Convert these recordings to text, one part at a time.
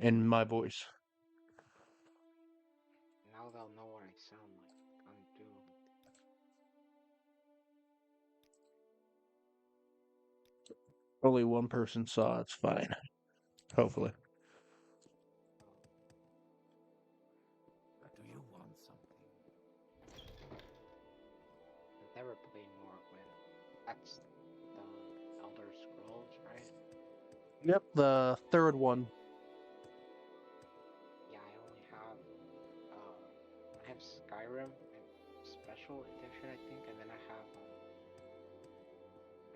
in my voice. Now they'll know what I sound like. I'm doomed. Only one person saw. It's fine. Hopefully. Do you want something? I've never played Morrowind. That's the Elder Scrolls, right? Yep, the third one. Yeah, uh, I have Skyrim and Special Edition, I think, and then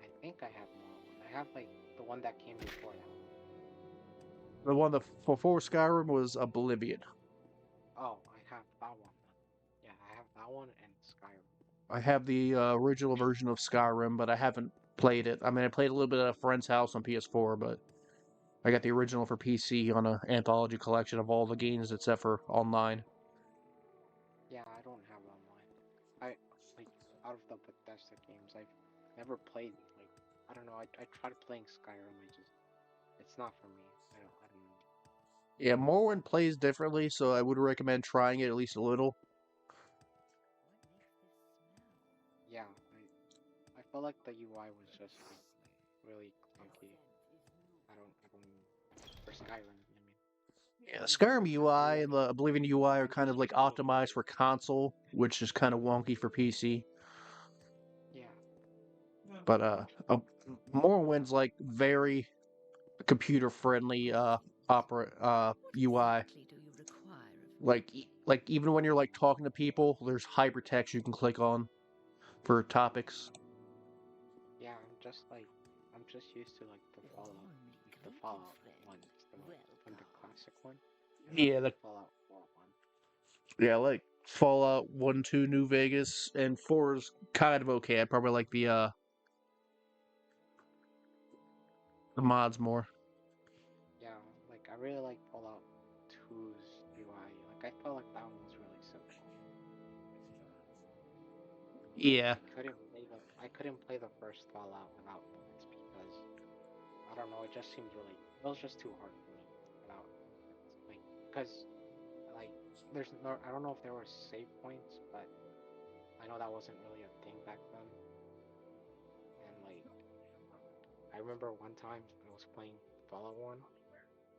I think I have Morrowind. I have like the one that came before that. The one before Skyrim was Oblivion. Oh, I have that one then. Yeah, I have that one and Skyrim. I have the original version of Skyrim, but I haven't played it. I mean, I played a little bit at a friend's house on PS4, but I got the original for PC on an anthology collection of all the games except for online. Yeah, I don't have online. I like out of the Bethesda games, I've never played like I don't know. I tried playing Skyrim. It's not for me. I don't know. Yeah, Morrowind plays differently, so I would recommend trying it at least a little. Yeah, I felt like the UI was just like really clunky. I don't for Skyrim. I mean, Yeah, Skyrim I UI really and the Oblivion UI are I'm kind just of like used to optimized for console, which is kind of wonky for PC. yeah But Morrowind's like very computer friendly opera UI. Exactly do you require of me? Like even when you're like talking to people, there's hypertext you can click on for topics. yeah. I'm just used to like the Fallout ones, the classic one, and Yeah, the Fallout 4 one. yeah, like Fallout 1, 2, New Vegas, and 4 is kind of okay. I probably like the mods more. Yeah, like I really like Fallout 2's UI. Like I felt like that one was really simple. Like Yeah, I couldn't play the first Fallout without mods because I don't know, it was just too hard for me without mods. Like because like there's no I don't know if there were save points, but I know that wasn't really a thing back then. And like I remember one time I was playing Fallout 1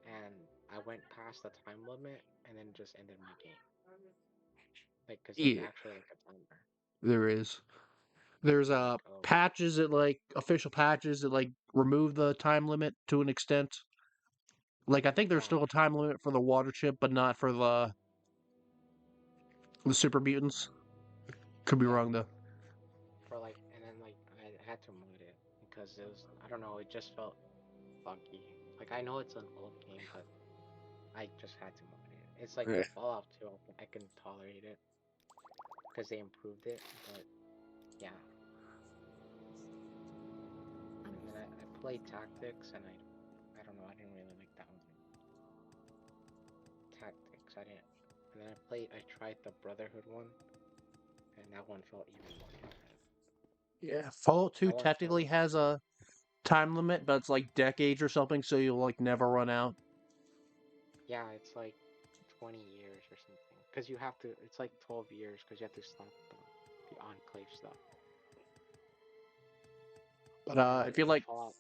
and I went past the time limit and then just ended my game. Like cuz there's yeah, actually like a timer. there is. There's I'm like, "Oh, patches that like official patches that like remove the time limit to an extent. Like I think there's yeah, still a time limit for the water chip, but not for the super mutants. Could be yeah." wrong though. For like, and then like I had to mod it because it was I don't know, it just felt funky. Like I know it's an old game, but I just had to mod it. It's like Yeah. with Fallout 2, I can tolerate it because they improved it, but yeah. And then I played Tactics, and I don't know, I didn't really like that one. Tactics, I didn't. And then I tried the Brotherhood one, and that one felt even more different. Yeah, Fallout 2 That one felt technically has a time limit, but it's like decades or something, so you'll like never run out. yeah, it's like 20 years or something. Because you have to, it's like 12 years because you have to stop the Enclave stuff. But And if like you in like, Fallout,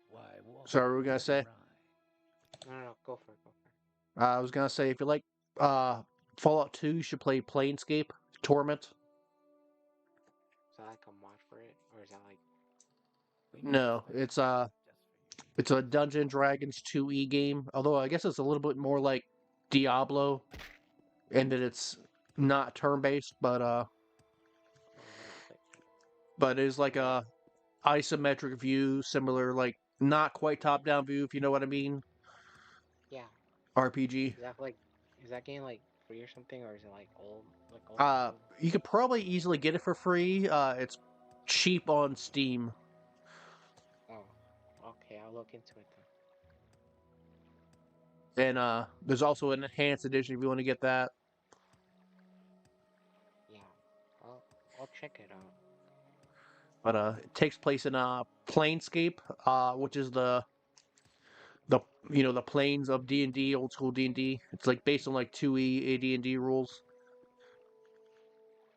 Why walk sorry, what were we gonna when say? you're I? no, no, no, go for it, go for it. I was gonna say if you like uh Fallout 2, you should play Planescape Torment. Is that like a mod for it? Or is that like, We need a No, special it's kit just for you. a Dungeon Dragons 2E game. Although I guess it's a little bit more like Diablo, in that it's not turn based, oh, I never played. but it is like Is that, a isometric view, similar like not quite top down view, if you know what I mean. yeah, RPG. is that like, is that game like free or something? Or is it like old Uh, school? you could probably easily get it for free. It's cheap on Steam, Oh, okay, I'll look into it then. and there's also an enhanced edition if you want to get that. Yeah, I'll, I'll check it out. But it takes place in Planescape, which is the the the planes of D&D, old school D&D. It's like based on like 2E AD&D rules,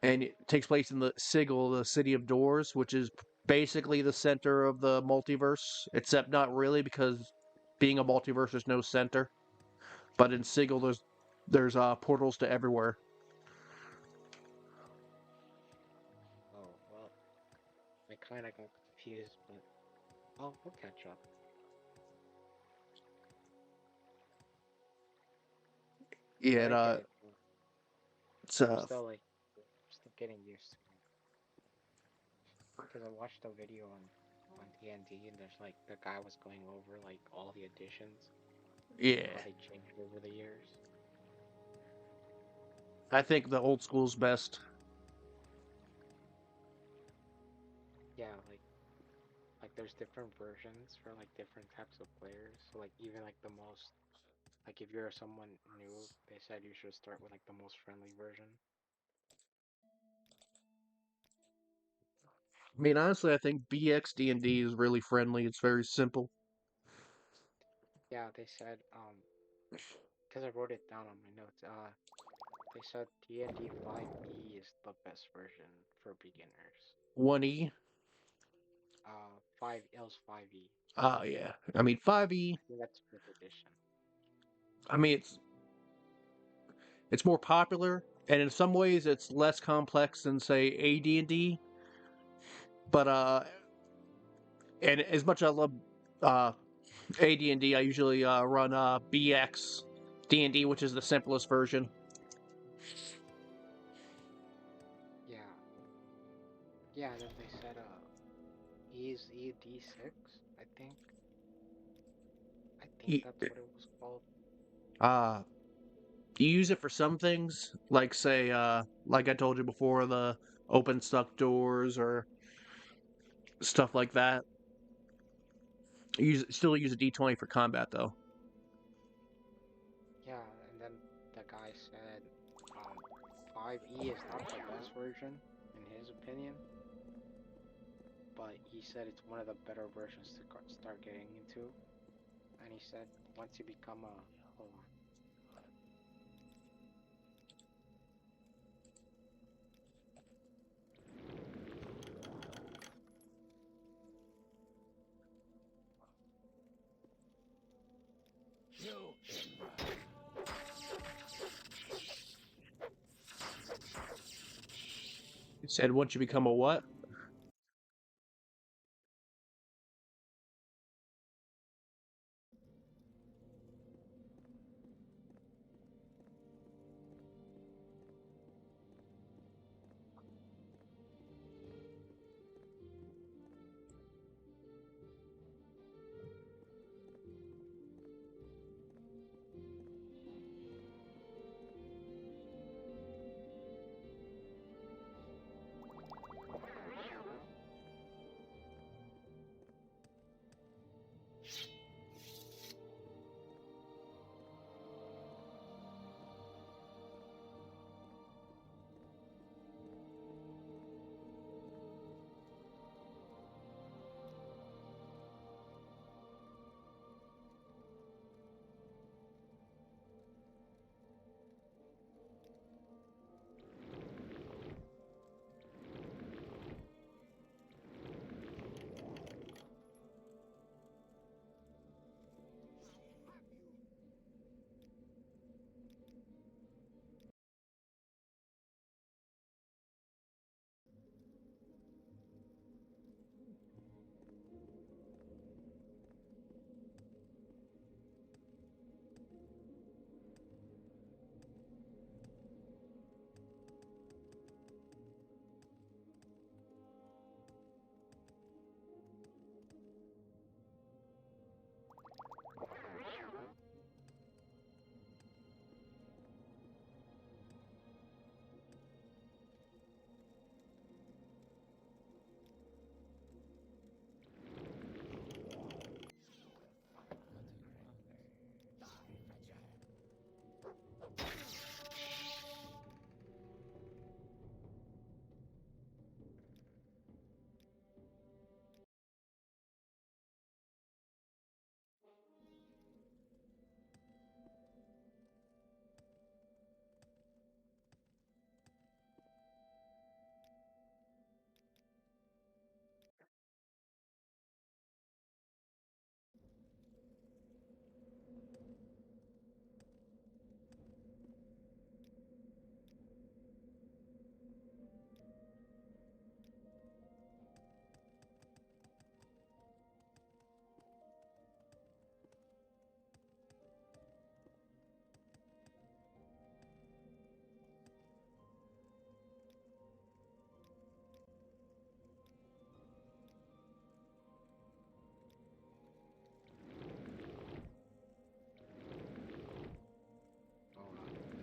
and it takes place in the Sigil, the City of Doors, which is basically the center of the multiverse, except not really because being a multiverse, there's no center. But in Sigil, there's portals to everywhere. Oh, well, I kind of got confused, but we'll catch up. Yeah, But I get it. it's I'm still like still getting used to it because I watched a video on D&D and there's like the guy was going over like all the additions and yeah. how they changed over the years. I think the old school's best. Yeah, like there's different versions for like different types of players. So like even like the most like if you're someone new, they said you should start with like the most friendly version. I mean, honestly, I think BX D&D is really friendly. It's very simple. Yeah, they said because I wrote it down on my notes. They said D&D 5e is the best version for beginners. 1E. 5 it was 5e. Oh yeah. I mean, 5E. I think that's fifth edition. I mean, it's more popular, and in some ways, it's less complex than say AD&D. But and as much as I love uh AD&D, I usually run BX D&D, which is the simplest version. Yeah, yeah. And then they said E is ED6. I think. I think You, that's what it was called. uh, you use it for some things, like say like I told you before, the open stuck doors or stuff like that. Still use a D20 for combat though. Yeah, and then the guy said, 5e is not the best version in his opinion, but he said it's one of the better versions to start getting into. And he said once you become a hold on. You can run. It said once you become a what?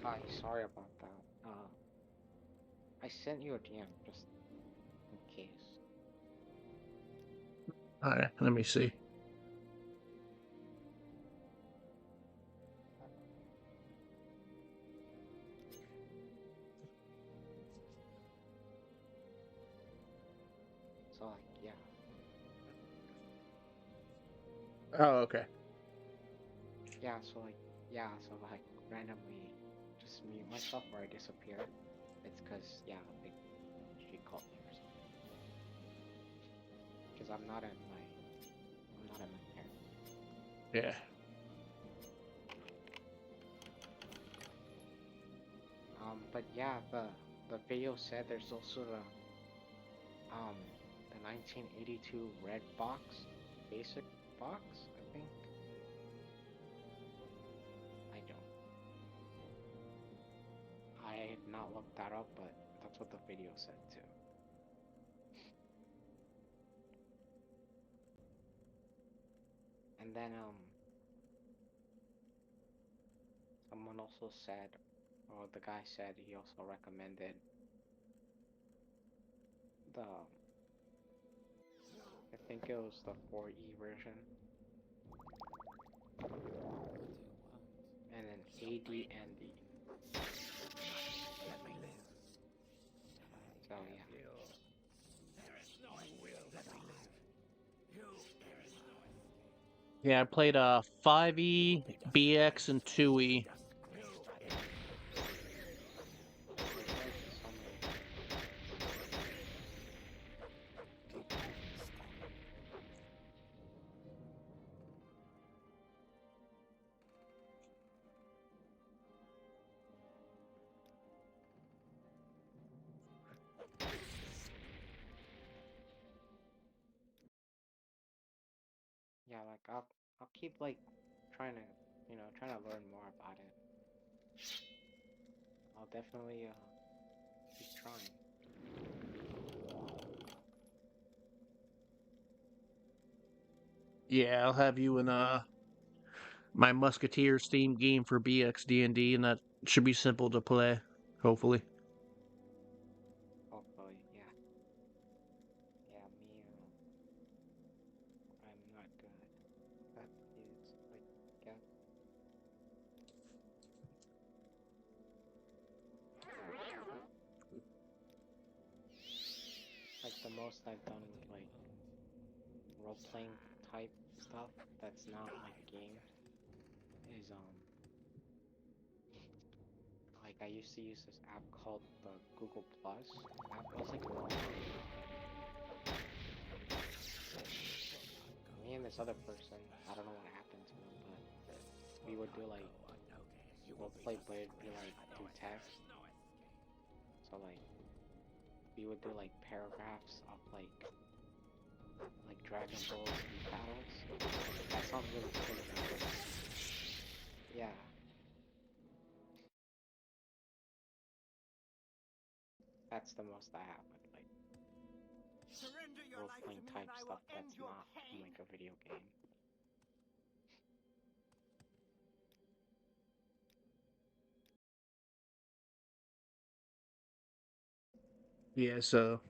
Hi, sorry about that. I sent you a DM just in case. Alright, let me see. So like, yeah, Oh, okay. yeah. So like, yeah. So like, randomly, just mute myself or I disappear. It's cause yeah, like she called me or something. Cause I'm not in my parents. Yeah. But yeah, the video said there's also um the 1982 red box, basic box. I think. I don't. I had not looked that up, but that's what the video said too. And then someone also said, or the guy said he also recommended I think it was the 4E version, and then AD and D. Let me live. So yeah. There is no will. Let me live. There is no escape. Yeah, I played 5E, BX, and 2E. There's like so many. Yeah, like I'll keep like trying to trying to learn more about it. I'll definitely keep trying. Yeah, I'll have you in my Musketeers themed game for BX D&D, and that should be simple to play, hopefully. Hopefully, yeah. Yeah, me I'm not good. That is like yeah. Like the most I've done with like role playing type stuff that's not like games is like I used to use this app called the Google Plus app. It was like a long time ago, but me and this other person, I don't know what happened to him, but we would do like role play, but it'd be like through text. So like we would do like paragraphs of like Dragon Ball Z battles. That sounds really crazy, but yeah, that's the most I have with like role playing type stuff that's not from like a video game. Yeah, so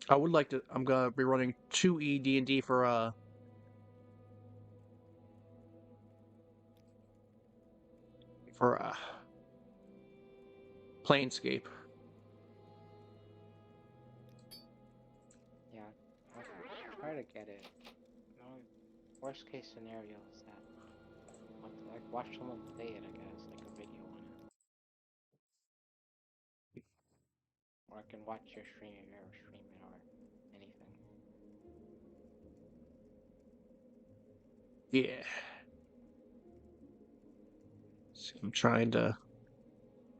I would like to. I'm gonna be running 2E D&D for Planescape. Yeah, I'll try to get it. No, worst case scenario is that like watch someone play it, I guess, like a video on it, or I can watch your stream or stream it or anything. Yeah, so I'm trying to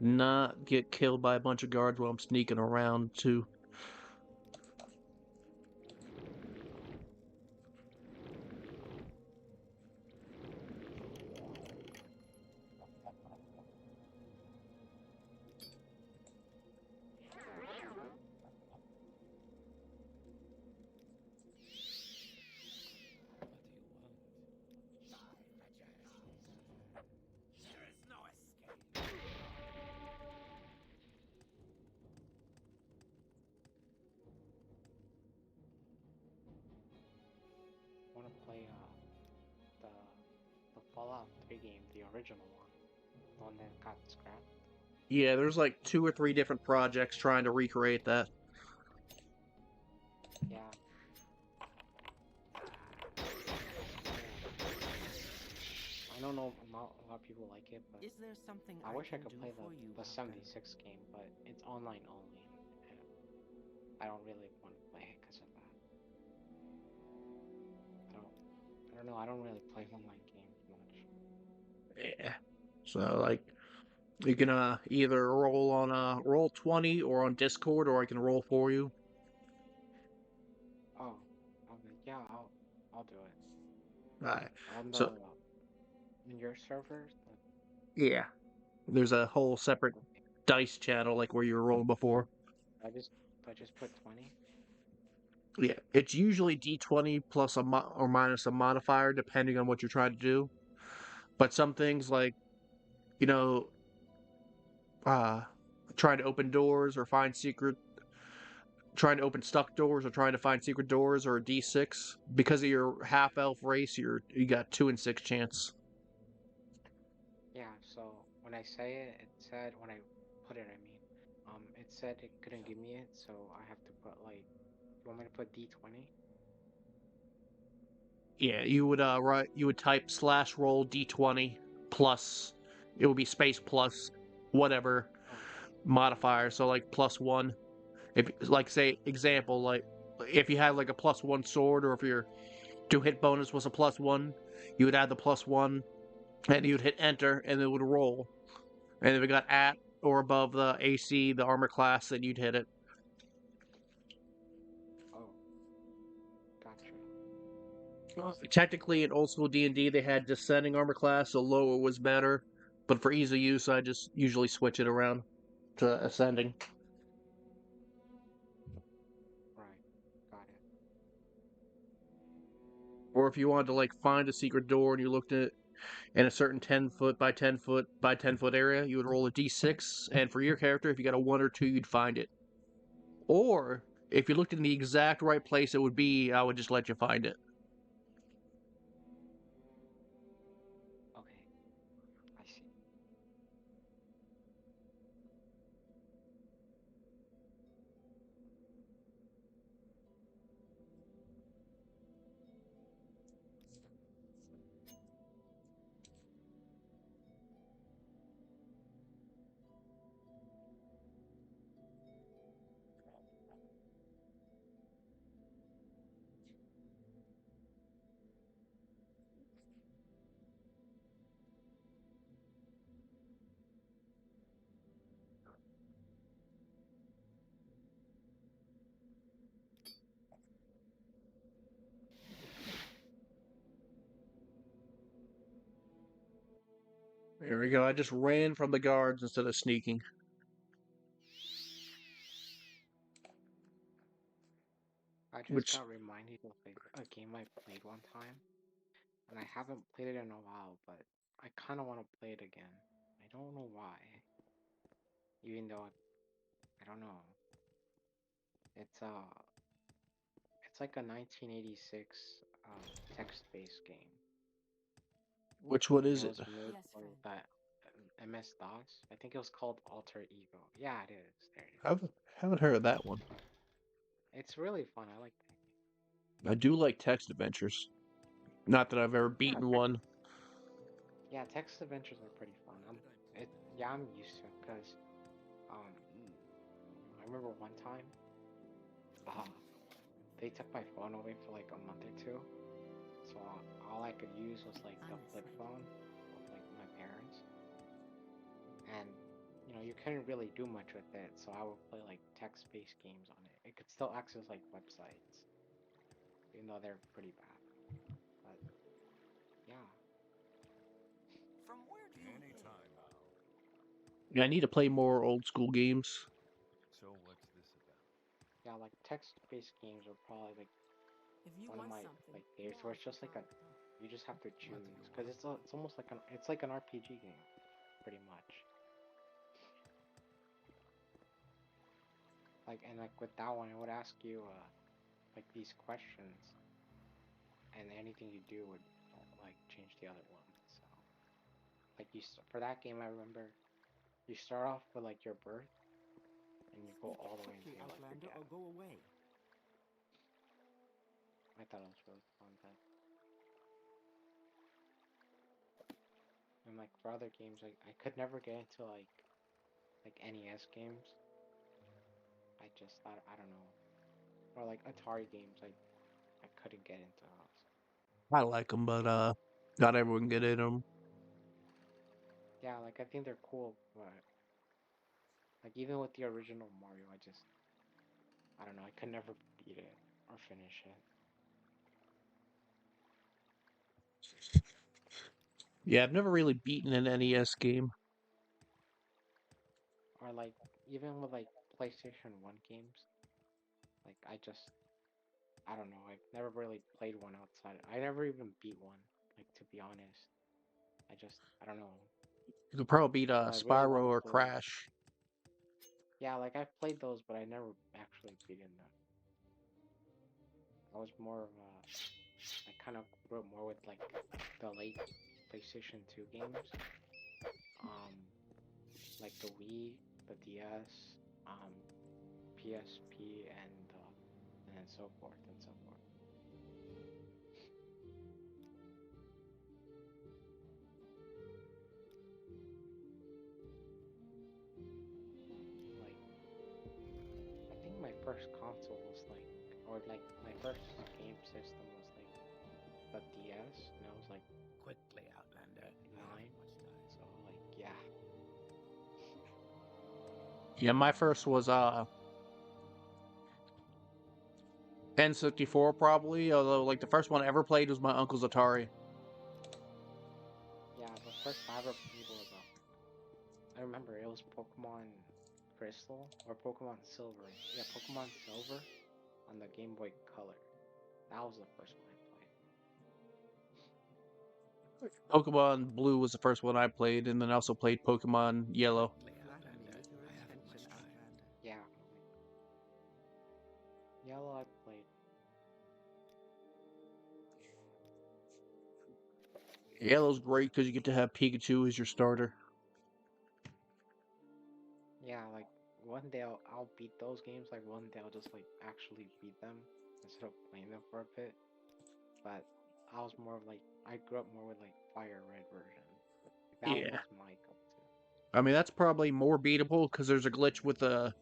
not get killed by a bunch of guards while I'm sneaking around too. There is no escape. PS3 game, the original one, the one that got scrapped. Yeah, there's like 2 or 3 different projects trying to recreate that. Yeah. I don't know, not a lot of people like it, but Is there something I I wish I can could do play for you, the Walker? 76 game, but it's online only, and I don't really want to play it because of that. I don't, I don't know. I don't really play online games much. Yeah. So like you can either roll on roll 20 or on Discord, or I can roll for you. Oh, okay, yeah, I'll do it Alright. on So the in your servers. yeah, there's a whole separate Okay, dice channel like where you were rolling before. I just I just put 20. Yeah, it's usually D20 plus or minus a modifier depending on what you're trying to do. But some things like, you know, uh trying to open doors or find secret trying to open stuck doors or trying to find secret doors or a D6 because of your half elf race, you got 2 in 6 chance. Yeah, so when I say it, it said when I put it, I mean, it said it couldn't give me it, so I have to put like, you want me to put D20? Yeah, you would type slash roll D20 plus it would be space plus whatever Oh, modifier, so like +1. If like say example like if you had like a +1 sword, or if your to hit bonus was a +1, you would add the +1 and you'd hit enter and it would roll. And if it got at or above the AC, the armor class, then you'd hit it. oh, gotcha. Technically, in old school D&D, they had descending armor class, so lower was better. But for ease of use, I just usually switch it around to ascending. Right, got it. Or if you wanted to like find a secret door and you looked at it in a certain 10 foot by 10 foot by 10 foot area, you would roll a d6, and for your character, if you got a 1 or 2, you'd find it. Or if you looked in the exact right place it would be, I would just let you find it. Okay, I see. There we go. I just ran from the guards instead of sneaking. I just Which, got reminded of a game I played one time, and I haven't played it in a while, but I kind of want to play it again. I don't know why, even though I don't know. It's it's like a 1986 text-based game, which one and it is it? was made Yes, for friend. that MS-DOS. I think it was called Alter Ego. Yeah, it is. There it I is. haven't heard of that one. It's really fun. I like that I do like text adventures. Not that I've ever game. beaten one. Yeah, text adventures are pretty fun. Yeah, I'm used to it because um I remember one time uh they took my phone away for like a month or two, so all I could use was like the flip Honestly. phone of like my parents, and you couldn't really do much with it. So I would play like text-based games on it. It could still access like websites, even though they're pretty bad. But yeah, From where do you hail? Anytime now. Yeah, I need to play more old school games. So what's this about? yeah, like text-based games are probably like If you one of want my something, like favorites where now's it's the just like a time. you just have to What do choose you because want? it's almost like an RPG game pretty much. Like and like with that one, it would ask you like these questions, and anything you do would like change the other one. So like for that game, I remember you start off with like your birth, and you go Speak all the way quickly, until like your Outlander, death. or go away. I thought it was really fun. That and like for other games, like I could never get into like NES games. I just thought I don't know, or like Atari games. Like I couldn't get into those. I like them, but not everyone get in them. Yeah, like I think they're cool, but like even with the original Mario, I don't know, I could never beat it or finish it. Yeah, I've never really beaten an NES game. Or like even with like PlayStation 1 games, like I don't know, I've never really played one outside. I never even beat one, like to be honest. I don't know. You could probably beat But I really Spyro want to or play. Crash. Yeah, like I've played those, but I never actually beaten them. I was more of a I kind of grew up more with like the late PlayStation 2 games. Um like the Wii, the DS, PSP, and then so forth and so forth. Like I think my first console was like, or like my first game system was like the DS, and I was like Quickly, Outlander. I nine. haven't much time. So like yeah, Yeah, my first was N64 probably, although like the first one I ever played was my uncle's Atari. yeah. The first I ever played was I remember it was Pokemon Crystal or Pokemon Silver. Yeah, Pokemon Silver on the Game Boy Color. That was the first one I played. Pokemon Blue was the first one I played, and then I also played Pokemon Yellow. Quickly, Outlander. I haven't much time. Yeah, like Yellow I played. Yellow's great because you get to have Pikachu as your starter. Yeah, like one day I'll beat those games. Like one day I'll just like actually beat them instead of playing them for a bit. But I was more of like I grew up more with like Fire Red version. Like, that one Yeah. was my go-to. I mean, that's probably more beatable because there's a glitch with the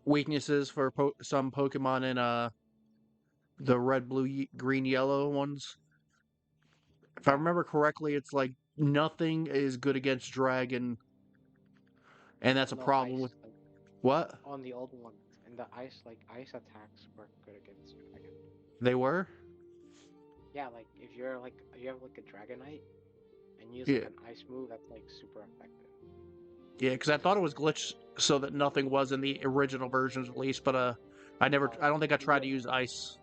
weaknesses for some Pokemon in the red, blue, green, yellow ones. If I Yeah, remember correctly, it's like nothing is good against Dragon, and that's a no problem with ice like what on the old ones, and the ice attacks were good against dragon. they were. Yeah, like if you're like you have like a Dragonite and use like Yeah, an ice move, that's like super effective. yeah, because I thought it was glitched so that nothing was in the original versions released, but I don't think I In the tried to use ice.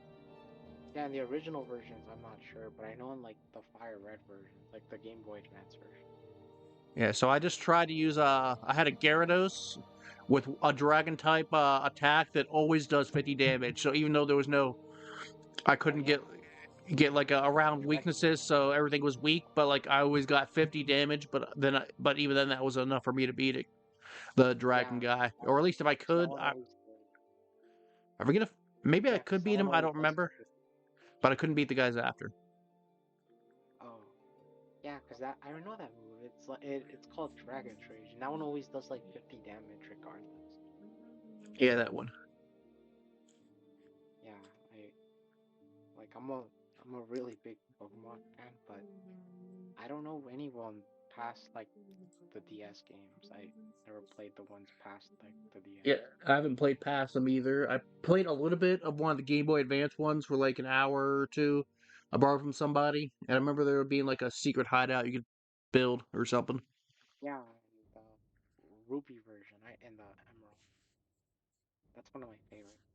yeah, in the original versions, I'm not sure, but I know in like the Fire Red versions, like the Game Boy Advance version. Yeah, so I just tried to use I had a Gyarados with a dragon type attack that always does 50 damage. So even though there was no I Oh couldn't yeah, get like around that weaknesses, so everything was weak, but like I always got 50 damage, but even then that was enough for me to beat it, the dragon yeah, guy. that, Or at least if I that could, one always did. I forget if maybe I Yeah, could cause that beat one him, I always don't does remember, like but I couldn't beat the guys after. oh yeah, cause that I know that move. It's like it's called Dragon Rage, and that one always does like 50 damage regardless. Yeah, that one. Yeah, I like I'm a really big Pokemon fan, but I don't know anyone past like the DS games. I never played the ones past like the Yeah, DS. I haven't played past them either. I played a little bit of one of the Game Boy Advance ones for like an hour or two. I borrowed from somebody, and I remember there being like a secret hideout you could build or something. Yeah, and the Ruby version, and the Emerald. That's one of my favorites.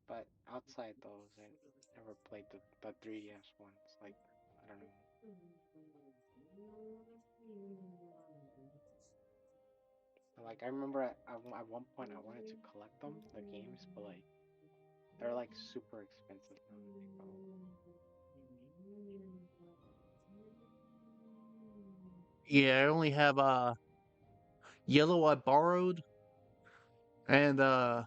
But outside those, I never played the 3DS ones. Like I don't know. Like I remember at one point I wanted to collect them, the games, but like they're like super expensive now. Like oh, Yeah, I only have yellow I borrowed, and I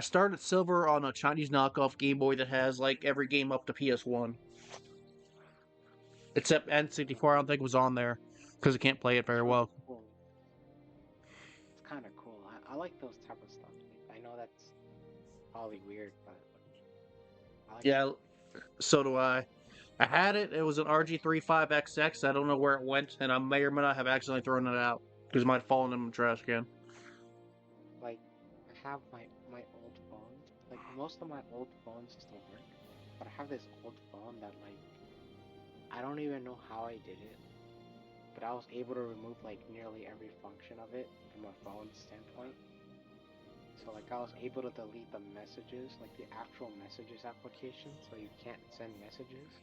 started silver on a Chinese knockoff Game Boy that has like every game up to PS1, except N64. I don't think was on there because I can't play it very That's really well. cool. It's kind of cool. I like those type of stuff. Like, I know that's probably weird, but I like stuff Yeah, like so do I. I had it. It was an RG35XX. I don't know where it went, and I may or may not have accidentally thrown it out because it might have fallen in the trash can. like I have my old phones. Like most of my old phones still work, but I have this old phone that like I don't even know how I did it, but I was able to remove like nearly every function of it from a phone standpoint. So like I was able to delete the messages, like the actual messages application, so you can't send messages.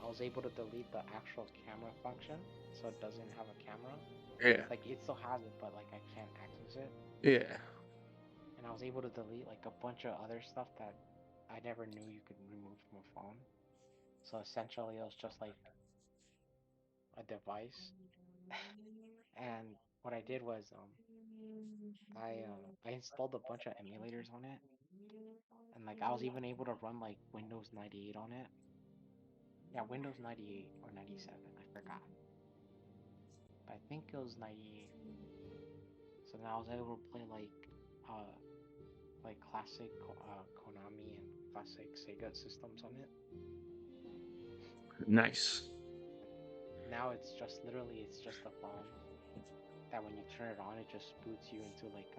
I was able to delete the actual camera function, so it doesn't have a camera. Yeah, Like it still has it, but like I can't access it. yeah. And I was able to delete like a bunch of other stuff that I never knew you could remove from a phone. So essentially, it was just like a device. And what I did was I installed a bunch of emulators on it, and like I was even able to run like Windows 98 on it. Yeah, Windows 98 or 97, I forgot. But I think it was 98. So now I was able to play uh like classic Konami and classic Sega systems on it. Nice. Now it's just literally it's just a phone that when you turn it on, it just boots you into like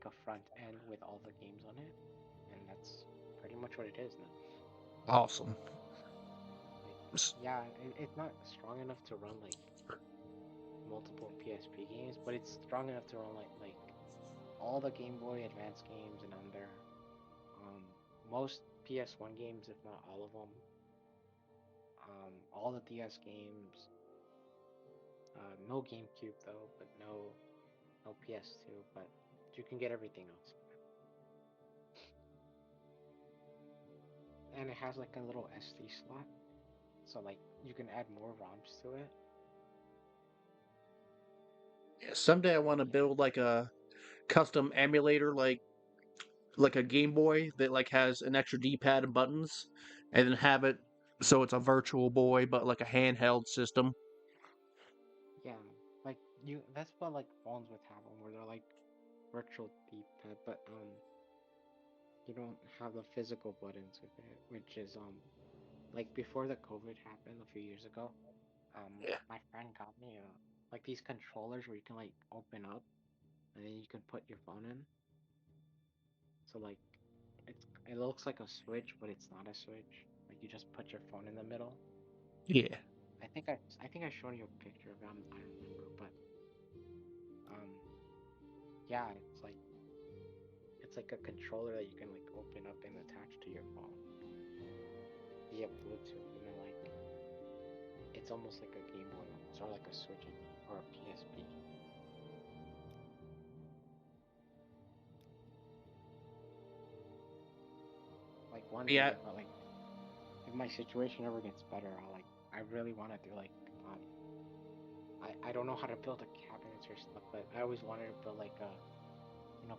a front end with all the games on it, and that's pretty much what it is now. Awesome. Like, yeah, it's not strong enough to run like multiple PSP games, but it's strong enough to run like all the Game Boy Advance games and under um most PS1 games, if not all of them, all the DS games. No GameCube though, but no PS2, but you can get everything else. And it has like a little SD slot, so like you can add more ROMs to it. Yeah, someday I want to Yeah, build like a custom emulator, like a Game Boy that like has an extra D-pad and buttons, and then have it so it's a virtual boy, but like a handheld system. yeah, like you. That's what like phones would have them, where they're like virtual D-pad, but you don't have the physical buttons with it, which is like before the COVID happened a few years ago. Yeah. My friend got me like these controllers where you can like open up and then you can put your phone in. So like it looks like a switch, but it's not a switch. Like you just put your phone in the middle. Yeah. I think I showed you a picture of it. I remember, but um yeah, it's like a controller that you can like open up and attach to your phone via Bluetooth, and then like it's almost like a Game Boy, almost, or like a Switch, I mean, or a PSP. Like one Yeah. day, but like if my situation ever gets better, I really want to do like um I don't know how to build a cabinets or stuff, but I always wanted to build like a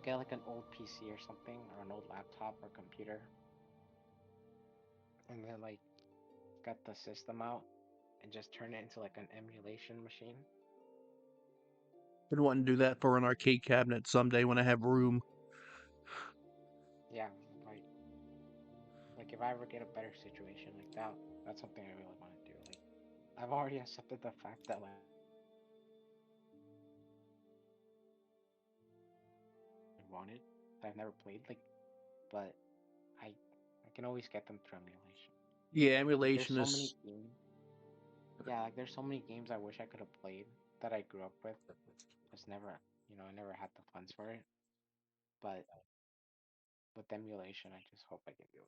get like an old PC or something, or an old laptop or computer, and then like got the system out and just turn it into like an emulation machine. Been wanting to do that for an arcade cabinet someday when I have room. Yeah, like like if I ever get a better situation like that, that's something I really want to do. Like I've already accepted the fact that like I wanted that I've never played like, but I can always get them through emulation. Yeah, Like there's emulation so many is. games. Yeah, like there's so many games I wish I could have played that I grew up with. Just never, I never had the funds for it. But with emulation, I just hope I can do it.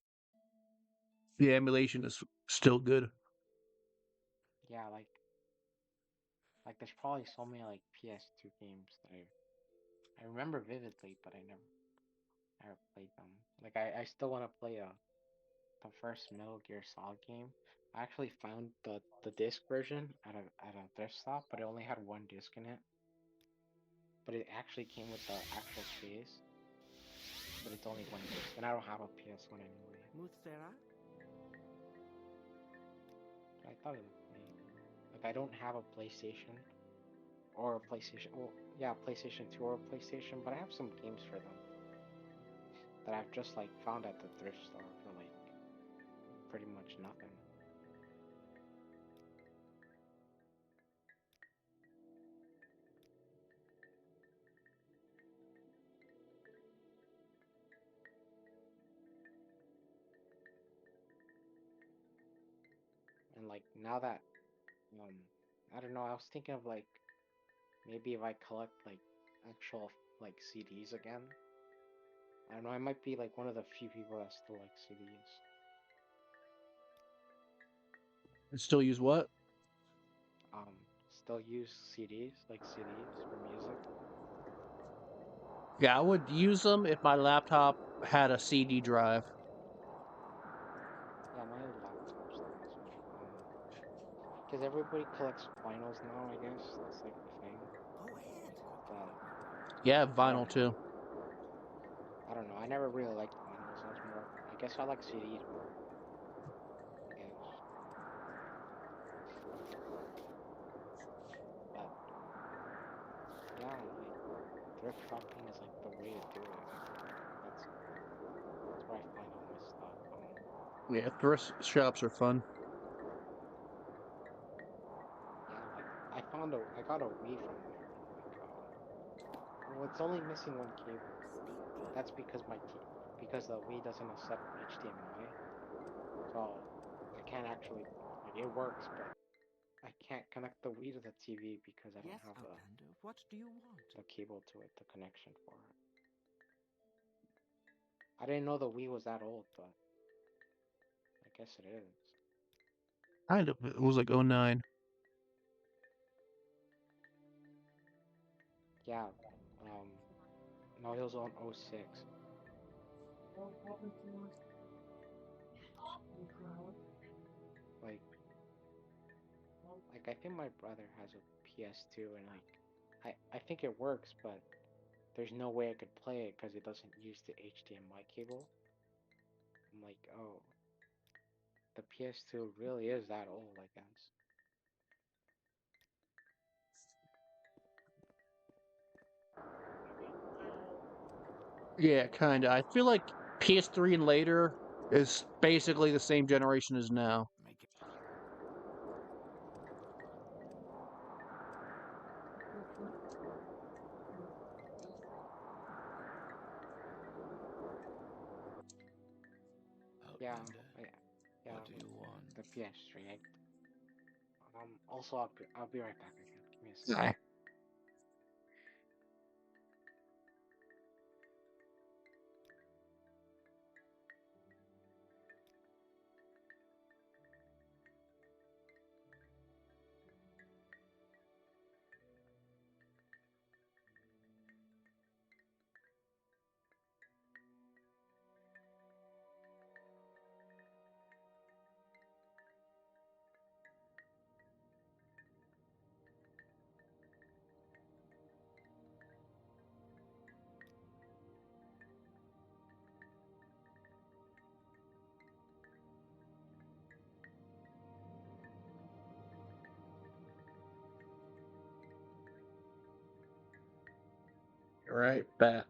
Yeah, emulation is still good. Yeah, like there's probably so many like PS2 games that I remember vividly, but I never played them. Like I still want to play the first Metal Gear Solid game. I actually found the disc version at a thrift stop, but it only had one disc in it. But it actually came with the actual case, but it's only one disc, and I don't have a PS1 anyway. Muthera? But I thought it looked neat. Like I don't have a PlayStation or a PlayStation. Well, yeah, PlayStation 2 or a PlayStation, but I have some games for them that I've just like found at the thrift store for like pretty much nothing. And like now that um I don't know, I was thinking of like maybe if I collect like actual like CDs again. I don't know, I might be like one of the few people that still like CDs. Still use what? Um, Still use CDs, like CDs for music. Yeah, I would use them if my laptop had a CD drive. Yeah, my laptop still has one. Because everybody collects vinyls now, I guess. That's like the thing. Go ahead. But Yeah, I don't vinyl know. too. I don't know. I never really liked vinyls. I was more. I guess I like CDs more. I guess. But yeah, like thrift shopping is like the way to do it. I think that's where I find all my stuff. Yeah, thrift shops are fun. Yeah, like I got a Wii from there, and like well, it's only missing one cable, but that's because because the Wii doesn't accept HDMI, so I can't actually like it works, but I can't connect the Wii to the TV because I don't Yes, have Outlander. What do you want? the cable to it, the connection for it. I didn't know the Wii was that old, but I guess it is. Kind of. It was like '09. Yeah, um, no, it was on '06. Like, I think my brother has a PS2, and like, I think it works, but there's no way I could play it because it doesn't use the HDMI cable. I'm like, oh, the PS2 really is that old, I guess. Yeah, kind of. I feel like PS3 and later is basically the same generation as now. Make it. Yeah, Outlander, I, yeah, what do you want? the PS3. Also, I'll be right back again. Give me a second. Nah. Right back.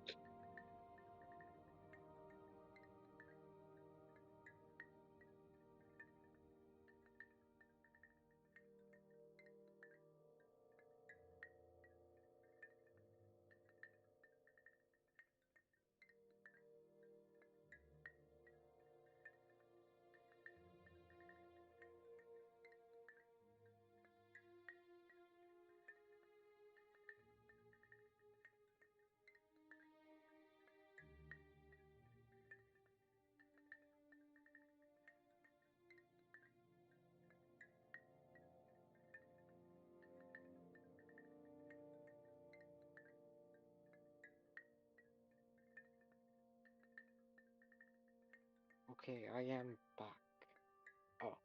Okay, I am back. Oh,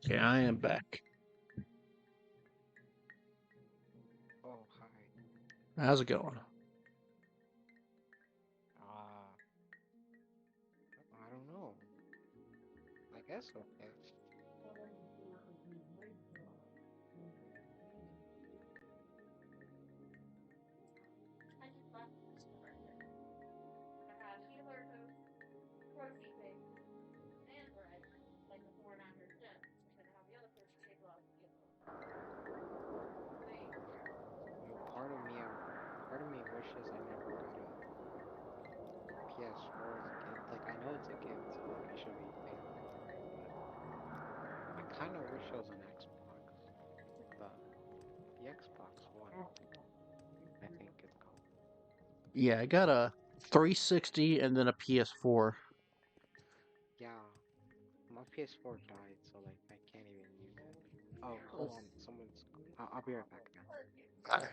Okay, I am back. Oh, hi. How's it going? I don't know. I guess okay. Part of me wishes I never got a PS4 as a gift. Like I know it's a gift, so like I should be thankful for it, but I kind of wish it was an Xbox. The the Xbox One, I think it's called. Yeah, I got a 360 and then a PS4. Yeah, my PS4 died, so like I can't even use it. Oh, hold on, someone's. I'll be right back, man. I am done.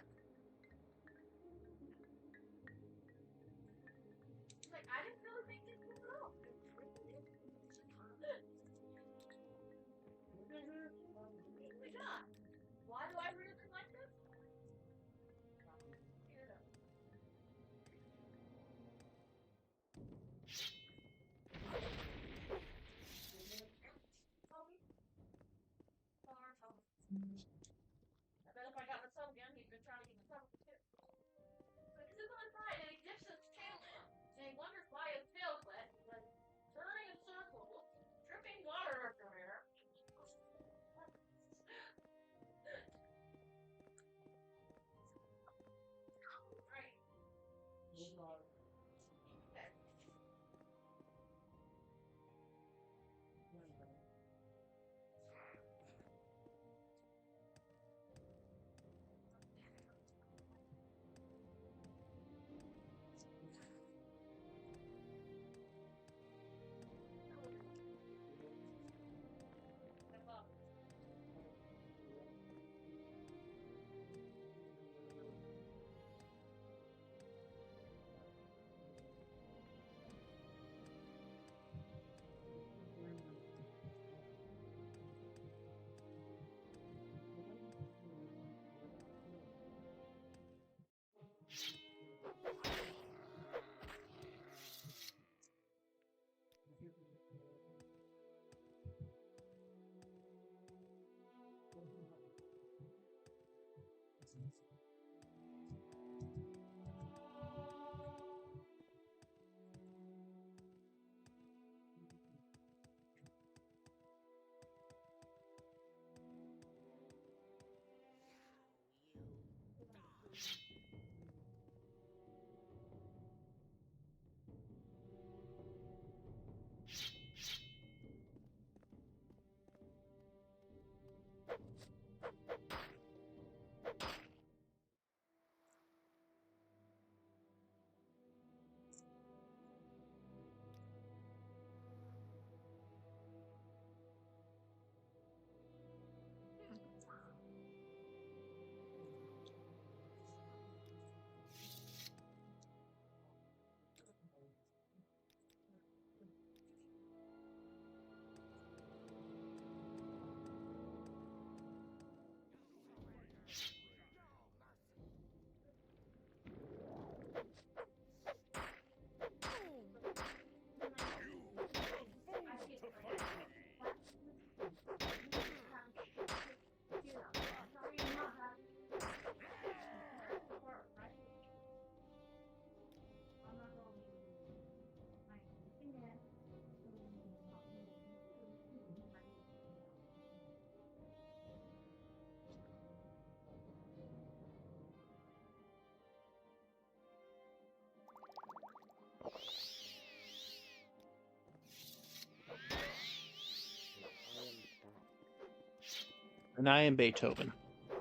And I am Beethoven. I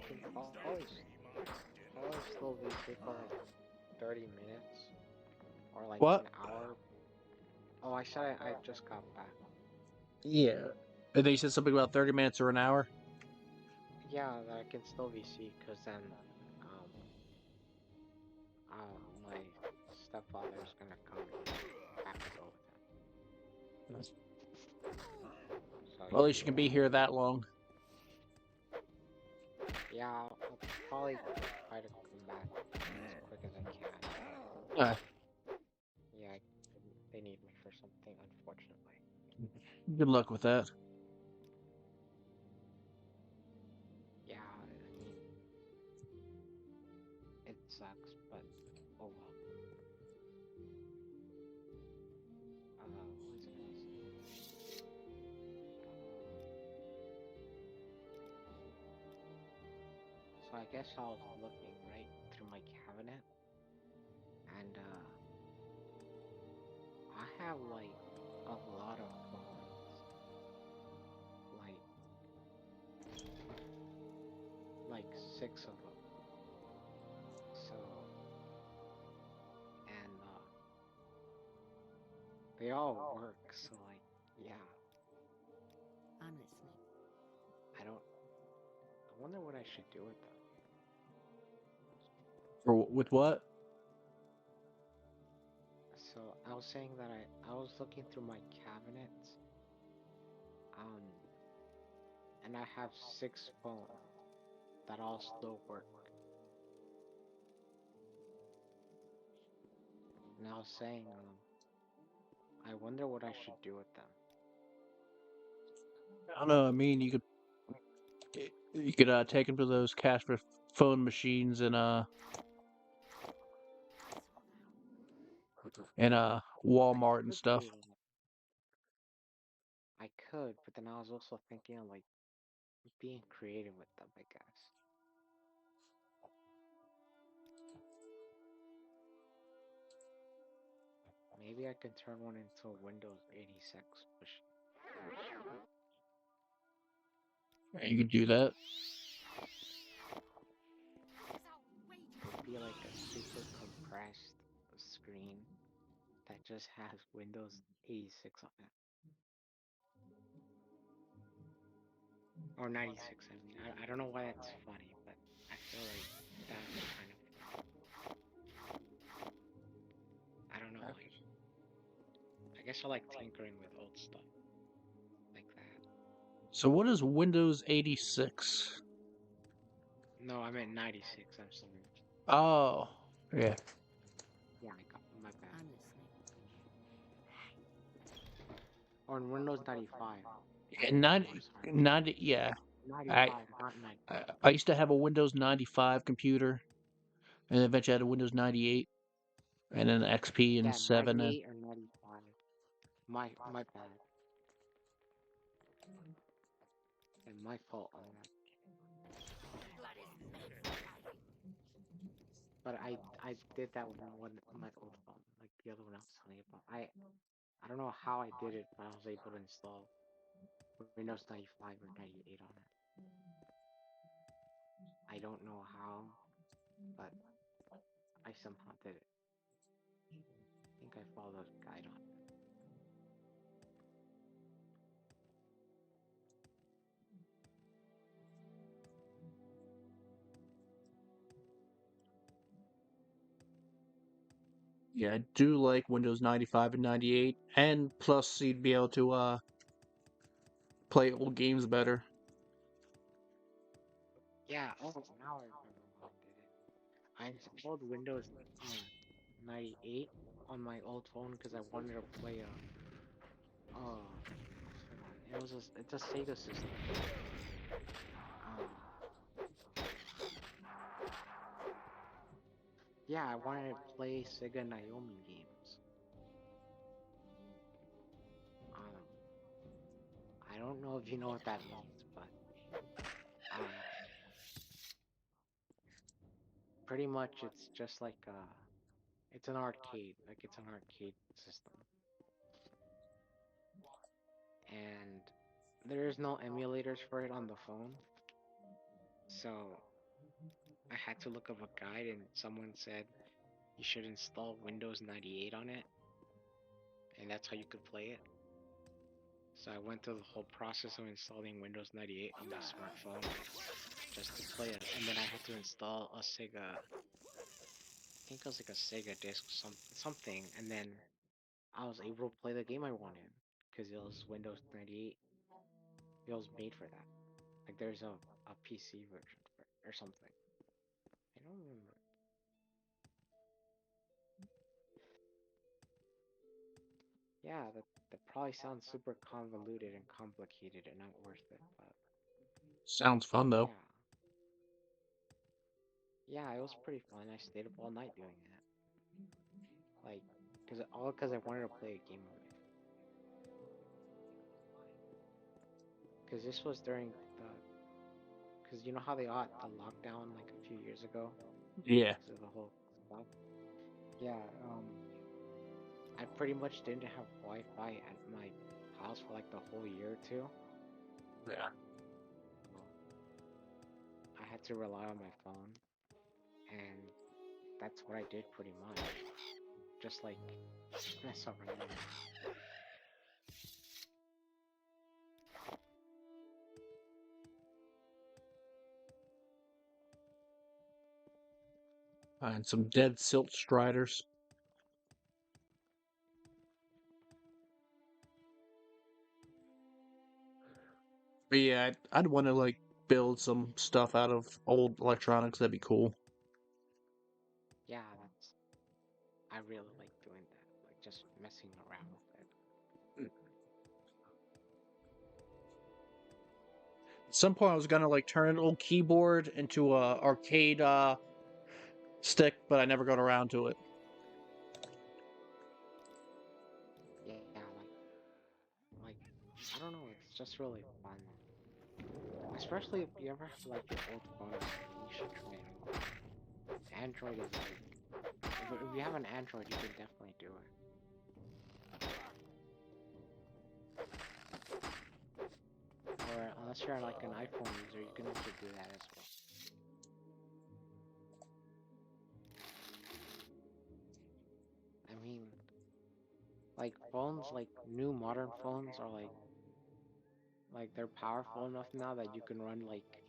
can always still VC for like 30 minutes or like What? an hour. Oh, I said I just got back. Yeah. And then you said something about 30 minutes or an hour? Yeah, that I can still VC because then um my stepfather's gonna come and I have to go with him. Well, at least you can be here that long. Yeah, I'll probably try to come back as quick as I can. Uh, Yeah, they need me for something, unfortunately. Good luck with that. Yeah, I mean, it sucks, but oh well. What was I gonna say? So I guess I was looking right through my cabinet, and I have like a lot of phones, like like 6 of them. So and they all work. So like yeah, I'm listening. I don't. I wonder what I should do with them. Or with what? So I was saying that I was looking through my cabinets, um, and I have 6 phones that all still work. And I was saying, I wonder what I should do with them. I don't know. I mean, you could take them to those cash for phone machines and I Walmart and could stuff. do that. I could, but then I was also thinking of like being creative with them, I guess. Maybe I can turn one into a Windows 86 machine. You could do that. It'd be like a super compressed screen that just has Windows 86 on it. Or 96, I mean. I don't know why that's funny, but I feel like that would be kind of funny. I don't know, like, I guess I like tinkering with old stuff like that. So what is Windows 86? No, I meant 96, I'm sorry. Oh, yeah. Yeah, I got my bad. I'm listening. Or in Windows 95. And 90, Or sorry, 90, yeah. I, 95, not 90. I used to have a Windows 95 computer, and eventually I had a Windows 98, and then XP and Yeah, 7. And 98 or 95. My bad. And my fault on that. But I did that with my old phone, like the other one I was telling you about. I don't know how I did it, but I was able to install Windows 95 or 98 on it. I don't know how, but I somehow did it. I think I followed a guide on it. yeah, I do like Windows 95 and 98, and plus you'd be able to play old games better. Yeah, oh, now I remember how I did it. I installed Windows 98 on my old phone because I wanted to play hold on, it's a Sega system. Um, yeah, I wanted to play Sega Naomi games. Um, I don't know if you know what that means, but um, pretty much it's just like it's an arcade, like it's an arcade system, and there's no emulators for it on the phone, so I had to look up a guide, and someone said you should install Windows 98 on it, and that's how you could play it. So I went through the whole process of installing Windows 98 on my smartphone just to play it, and then I had to install a Sega, I think it was like a Sega disc, something, and then I was able to play the game I wanted because it was Windows 98. it was made for that. Like there's a PC version for it or something. I don't remember. Yeah, that probably sounds super convoluted and complicated and not worth it, but Sounds fun though. yeah. Yeah, it was pretty fun. I stayed up all night doing that. Like, cause I wanted to play a game on my phone. Cause this was during the, cause you know how they got the lockdown like a few years ago, Yeah. cause of the whole stuff. Yeah, I pretty much didn't have Wi-Fi at my house for like the whole year or two. Yeah. So I had to rely on my phone, and that's what I did pretty much. Just like mess around. And some dead silt striders. But yeah, I'd want to like build some stuff out of old electronics. That'd be cool. Yeah, that's I really like doing that, like just messing around with it. At some point, I was gonna like turn an old keyboard into a arcade stick, but I never got around to it. Yeah, like I don't know, it's just really fun. Especially if you ever have like your old phone, you should try it out. Android is like if you have an Android, you can definitely do it. Or unless you're like an iPhone user, you can also do that as well. I mean, like phones, like new modern phones are like they're powerful enough now that you can run like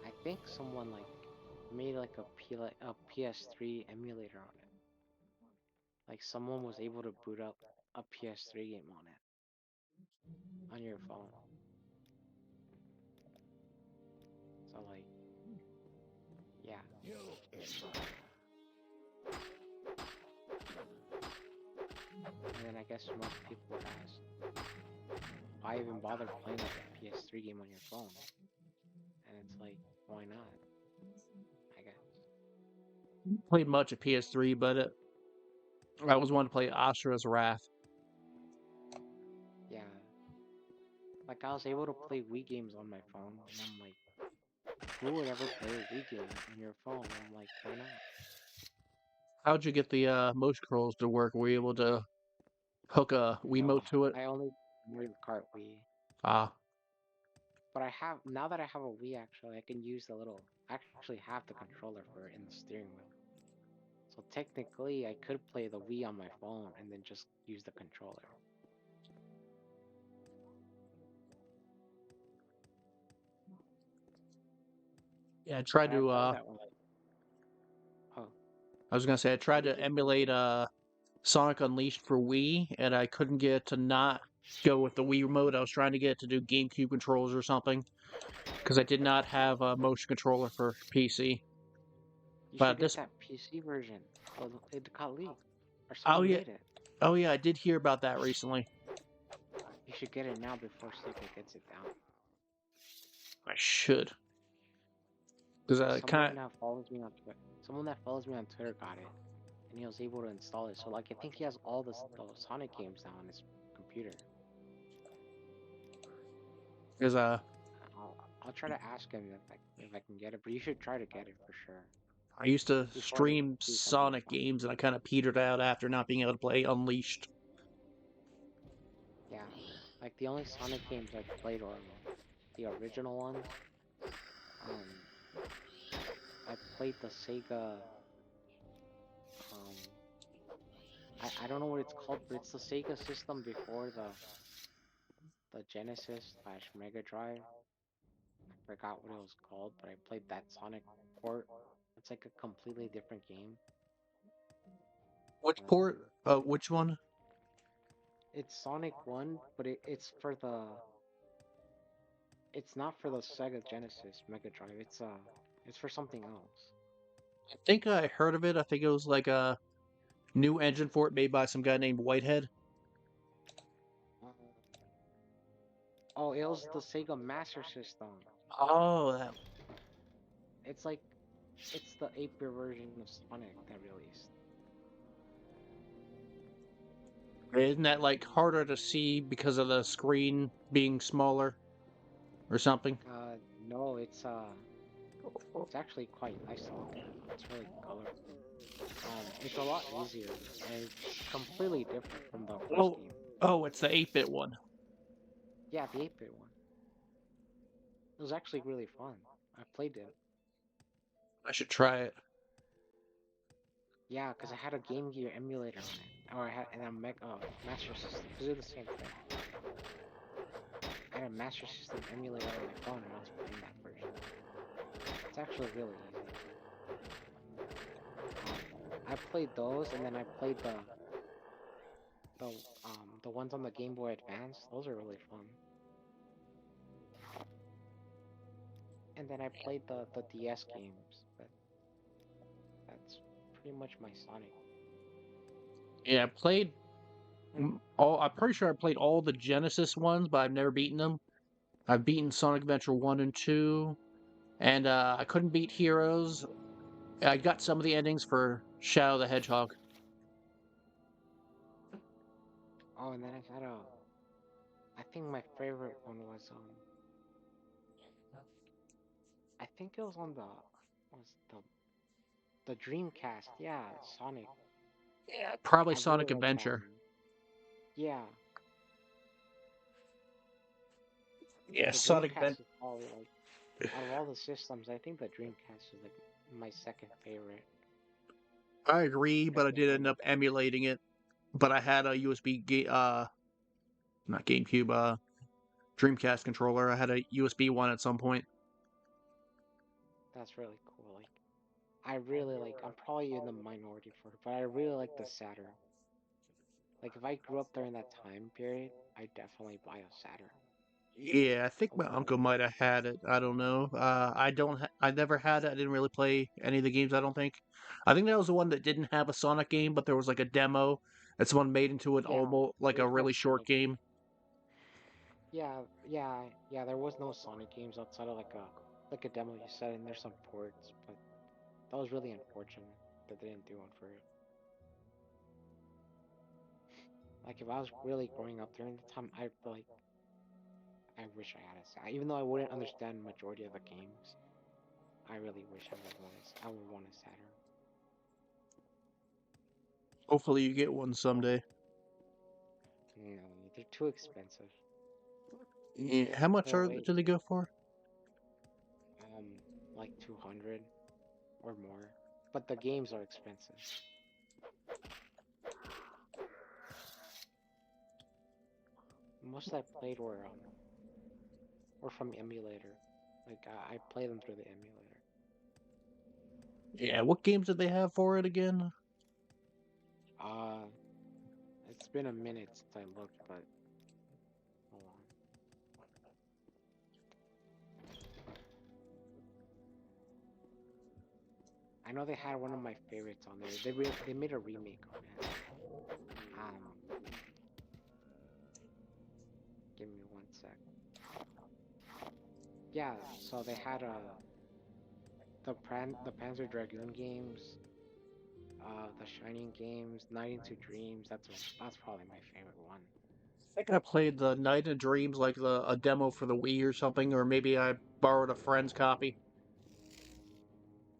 I think someone like made like a PS3 emulator on it. Like someone was able to boot up a PS3 game on it on your phone. So like yeah. You And then I guess most people would ask, why even bother playing like a PS3 game on your phone? And it's like, why not? I guess. Played much of PS3, but I always wanted to play Ashura's Wrath. Yeah. Like I was able to play Wii games on my phone, and I'm like, who would ever play a Wii game on your phone? I'm like, why not? How'd you get the motion controls to work? Were you able to hook a No, Wiimote to it? I only Mario Kart Wii. Ah, But I have now that I have a Wii, actually, I can use the little. I actually have the controller for it in the steering wheel. So technically, I could play the Wii on my phone and then just use the controller. yeah. I tried But I've to. done that one. Like, oh, I was gonna say I what tried did to you? emulate Sonic Unleashed for Wii, and I couldn't get it to not go with the Wii remote. I was trying to get it to do GameCube controls or something because I did not have a motion controller for PC. You should But get this, that PC version. Well, it got leaked, or oh someone yeah, made it. oh yeah, I did hear about that recently. You should get it now before Sega gets it down. I should because Like I someone kind of that follows me on Twitter, someone that follows me on Twitter got it, and he was able to install it. So like, I think he has all those Sonic games now on his computer. because I'll try to ask him if I can get it, but you should try to get it for sure I used to before they stream do something Sonic fun. games and I kind of petered out after not being able to play Unleashed. Yeah, like the only Sonic games I played were the original ones. I played the Sega. Um, I don't know what it's called, but it's the Sega system before the Genesis slash Mega Drive. I forgot what it was called, but I played that Sonic port. It's like a completely different game, Which but port? Which one? it's Sonic 1, but it's not for the Sega Genesis Mega Drive. It's for something else. I think I heard of it. I think it was like a new engine for it made by some guy named Whitehead. Uh, oh, it was the Sega Master System. Oh, It's like it's the 8-bit version of Sonic that released. isn't that like harder to see because of the screen being smaller or something? No, it's actually quite nice to look at. It's really colorful. It's a lot easier, and it's completely different from the first Oh, game. oh, it's the 8-bit one. Yeah, the 8-bit one. It was actually really fun. I played it. I should try it. Yeah, because I had a Game Gear emulator on it, or I had and a Master System. Because they're the same thing. I had a Master System emulator on my phone, and I was playing that version. It's actually really easy. I played those, and then I played the ones on the Game Boy Advance. Those are really fun. And then I played the DS games, but that's pretty much my Sonic. Yeah, I played all. I'm pretty sure I played all the Genesis ones, but I've never beaten them. I've beaten Sonic Adventure 1 and 2, and I couldn't beat Heroes. I got some of the endings for Shadow the Hedgehog. Oh, and then I had a. I think my favorite one was I think it was on was the Dreamcast. Yeah, Sonic. Yeah, probably I really Sonic like that Adventure. one. Yeah, Yeah, the Sonic Dreamcast Adventure. is probably like out of all the systems, I think the Dreamcast is like my second favorite. I agree, but I Second did end one. up emulating it. But I had a not GameCube, Dreamcast controller. I had a USB one at some point. That's really cool. Like I really like. I'm probably in the minority for it, but I really like the Saturn. Like if I grew up during that time period, I'd definitely buy a Saturn. Yeah, I think my Over uncle like might have had it. I don't know. I don't. I never had it. I didn't really play any of the games. I don't think. I think that was the one that didn't have a Sonic game, but there was like a demo. That's one made into an yeah, almost like it was a called really short Sonic. game. Yeah. There was no Sonic games outside of like a demo you said, and there's some ports, but that was really unfortunate that they didn't do one for it. Like if I was really growing up during the time, I wish I had a Saturn. Even though I wouldn't understand majority of the games, I really wish I would want a Saturn. Hopefully, you get one someday. No, they're too expensive. Yeah, how much They're are way do they go for? um like 200 or more, but the games are expensive. Most I played were from emulator. Like I play them through the emulator. Yeah, what games did they have for it again? Uh, it's been a minute since I looked, but hold on. I know they had one of my favorites on there. They made a remake on it. Um, Give me one sec. Yeah, so they had the Panzer Dragoon games, the Shining games, Night into Dreams. That's probably my favorite one. I think I played the Night of Dreams, like a demo for the Wii or something, or maybe I borrowed a friend's copy.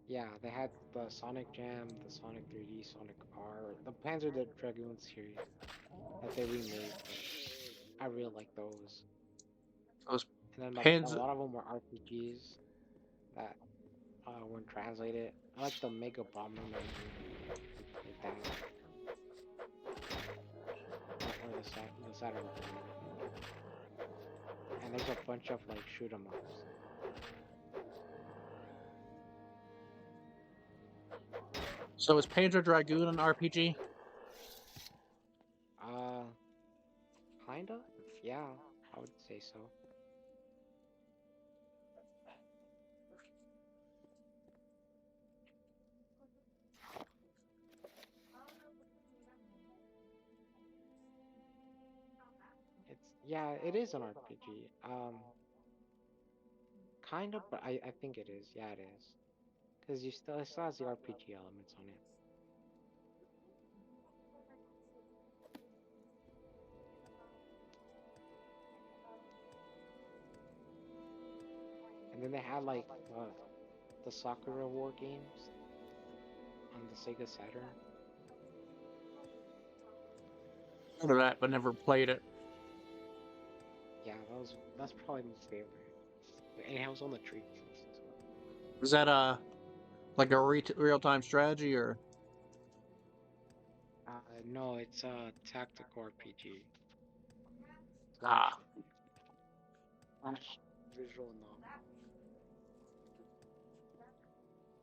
Yeah, they had the Sonic Jam, the Sonic 3D, Sonic R, the Panzer the Dragoon series that they remade. But I really like those. Those And then a pans. lot of them were RPGs that weren't translated. I like the Mega Bomberman, like that, or the Saturn. And there's a bunch of like shoot 'em ups. So is Panzer Dragoon an RPG? Uh, Kinda? Yeah, I would say so. It's yeah, it is an RPG. Kind of, but I think it is. Yeah, it is. Because it still has the RPG elements on it. And then they had like the Sakura War games on the Sega Saturn. Heard of that, but never played it. Yeah, that's probably my favorite. And it was on the 3DS as well. Is that like a real-time strategy or? No, it's a tactical RPG slash Ah, slash visual novel.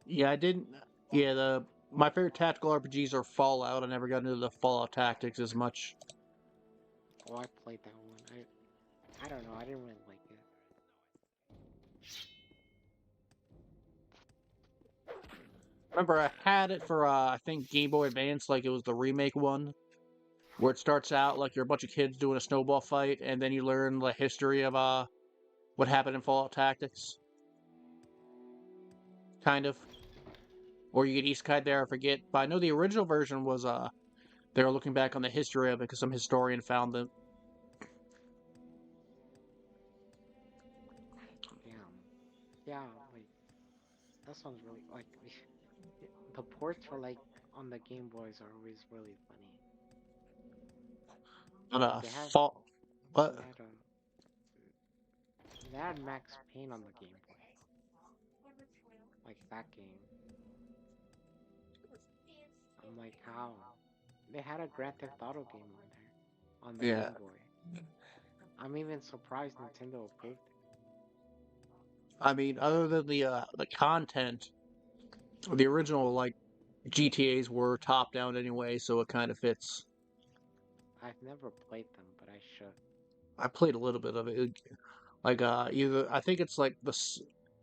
yeah, I didn't. Yeah, the my favorite tactical RPGs are Fallout. I never got into the Fallout Tactics as much. Oh, I played that one. I don't know. I didn't really like it. Remember, I had it for I think Game Boy Advance, like it was the remake one, where it starts out like you're a bunch of kids doing a snowball fight, and then you learn the history of what happened in Fallout Tactics, kind of. Or you get Isekai there, I forget. But I know the original version was they were looking back on the history of it because some historian found them. Damn. Yeah, like that sounds really like the ports for like on the Game Boys are always really funny. But Like Fall, what? they had a they had Max Payne on the Game Boy. Like that game. I'm like, how? They had a Grand Theft Auto game on there on the Yeah, Game Boy. I'm even surprised Nintendo approved it. I mean, other than the content, the original like GTA's were top down anyway, so it kind of fits. I've never played them, but I should. I played a little bit of it. Like either I think it's like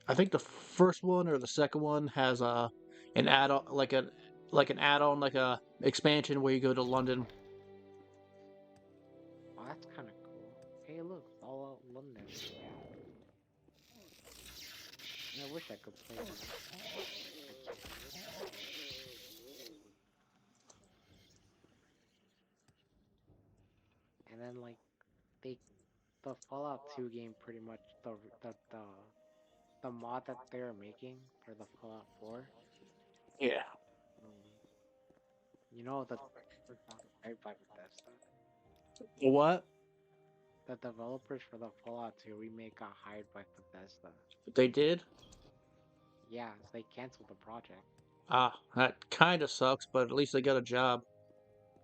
I think the first one or the second one has an add-on like an add-on like a expansion where you go to London. Oh, that's kind of cool. Hey, look, Fallout London. I wish I could play that. I can't. And then like they the Fallout 2 game pretty much the mod that they're making for the Fallout 4. Yeah. Um, you know the right by Bethesda. What? The developers for the Fallout 2 remake got hired by Bethesda. They did? Yeah, they canceled the project. Ah, that kind of sucks, but at least they got a job.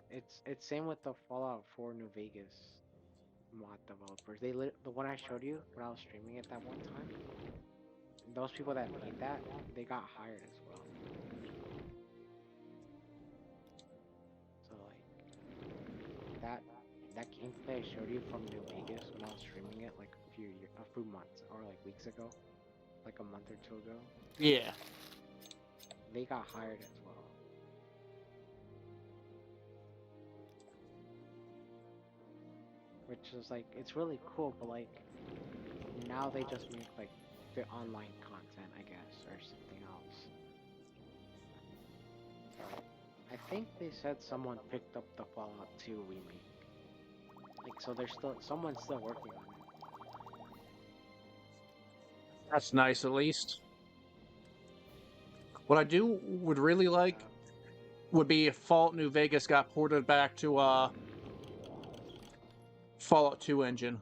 It's same with the Fallout 4 New Vegas mod developers. The one I showed you when I was streaming it that one time. Those people that made that, they got hired as well. So like that gameplay I showed you from New Vegas when I was streaming it like a few months or like weeks ago, like a month or two ago, Yeah. they got hired as well. Which is like it's really cool, but like now they just make like the online content, I guess, or something else. I think they said someone picked up the Fallout 2 remake. Like so there's still someone's still working on it. That's nice at least. What I do would really like Uh, would be if Fallout New Vegas got ported back to Fallout 2 engine.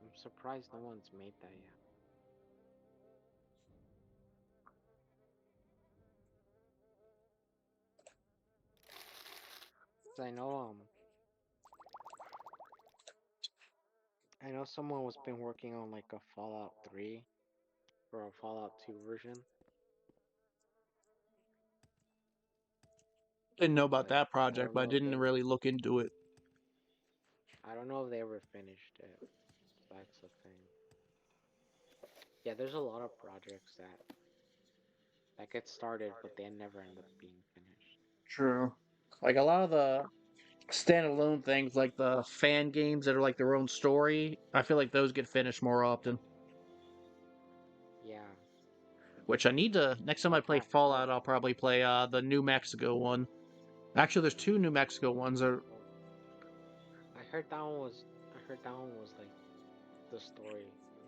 I'm surprised no one's made that yet. 'Cause I know someone was been working on like a Fallout 3 or a Fallout 2 version, Didn't know about but that they're project, a but I little didn't bit really look into it. I don't know if they ever finished it. That's the thing. Yeah, there's a lot of projects that get started, but they never end up being finished. True. Like a lot of the standalone things, like the fan games that are like their own story, I feel like those get finished more often. Yeah, Which I need to. Next time I like play that. Fallout, I'll probably play the New Mexico one. Actually, there's two New Mexico ones. Oh, I heard that one was. I heard that one was like the story.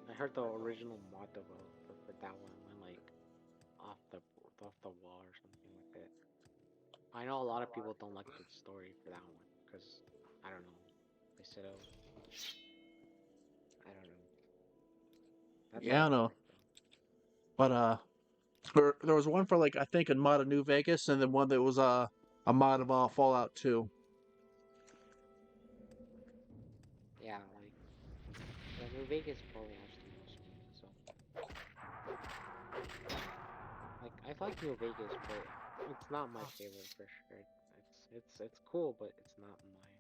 I heard the original mod developer for that one went like off the off the wall or something with it. I know a lot of people don't like the story for that one because I don't know. They said it was, I don't know. That's what Yeah, I I know. heard though. But there was one for like I think a mod of New Vegas, and then one that was a mod of Fallout 2. Yeah, like the New Vegas probably has the most fun. So like I like New Vegas, but it's not my favorite for sure. It's cool, but it's not mine.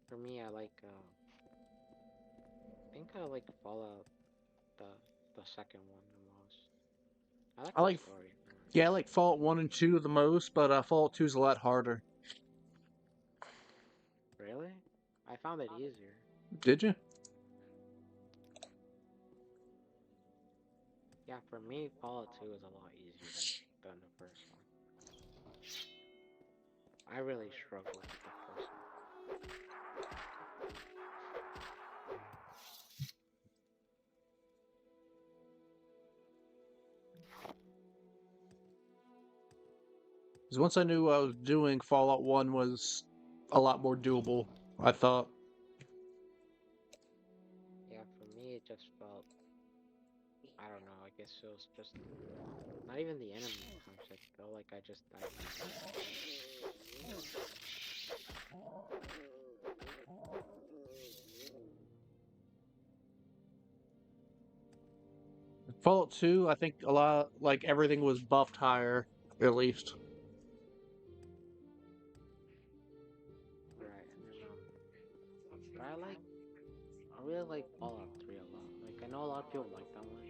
For me, I like I think I like Fallout the the second one the most. I like I the like, story more. yeah, I like Fallout 1 and 2 the most, but Fallout 2 is a lot harder. Really? I found it easier. Did you? Yeah, for me, Fallout 2 is a lot easier than the first one. I really struggled with the first one. 'Cause once I knew I was doing, Fallout 1 was a lot more doable, I thought. Yeah, for me, it just felt, I don't know, I guess it was just not even the enemy types. I felt like I just died easy. Fallout 2, I think a lot, like everything was buffed higher, at least. Right, and then but I really like Fallout 3 a lot. Like I know a lot of people like that one.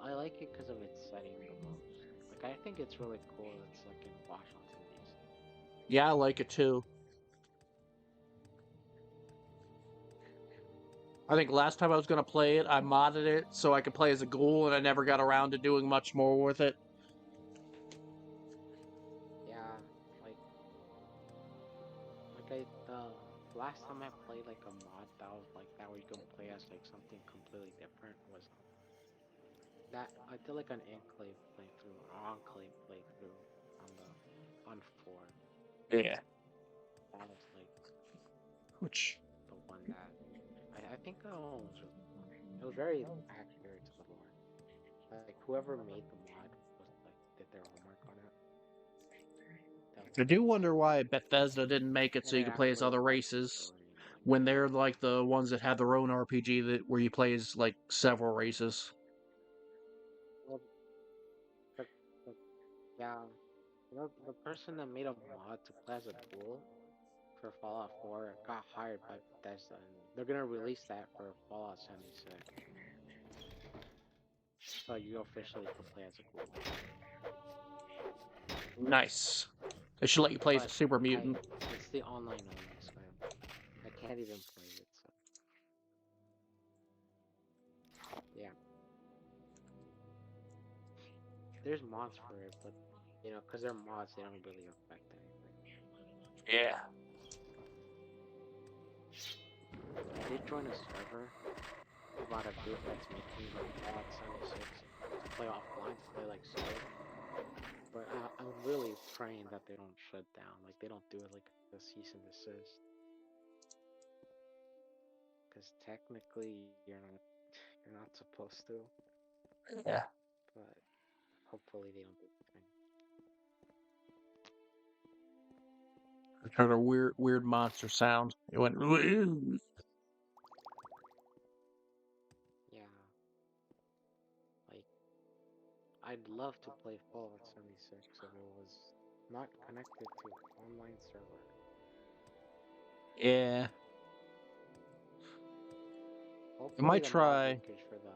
I like it because of its setting the most. Like I think it's really cool. It's like in Washington D.C. Yeah, I like it too. I think last time I was gonna play it, I modded it so I could play as a ghoul, and I never got around to doing much more with it. Yeah, like the last time I played like a mod that was like that where you can play as like something completely different was that I did like an enclave playthrough or enclave playthrough on the on four. Yeah. That was like Which the one that I think that one was really fun. It was very accurate to the lore. Like whoever made the mod was like did their homework on it. That was I really do cool. wonder why Bethesda didn't make it And so you it could play as actually other adds to the races story and like when they're like the ones that have their own RPG that where you play as like several races. well, the, the yeah, the person that made a mod to play as a ghoul for Fallout 4 got hired by Bethesda, and they're gonna release that for Fallout 76. So you officially can play as a ghoul. Nice. They should let you play as a But super mutant. it's the online only, so I can't even play it. So yeah, there's mods for it, but you know, cause they're mods, they don't really affect anything. Yeah. I did join a server about a group that's making like Fallout 76 to play offline, to play like solo. But I'm really praying that they don't shut down, like they don't do it like a cease and desist, because technically you're not supposed to, Yeah. but hopefully they don't do anything. I heard a weird monster sound. It went. Yeah, like I'd love to play Fallout 76 if it was not connected to online server. Yeah. I hopefully might the mod try. linkage for the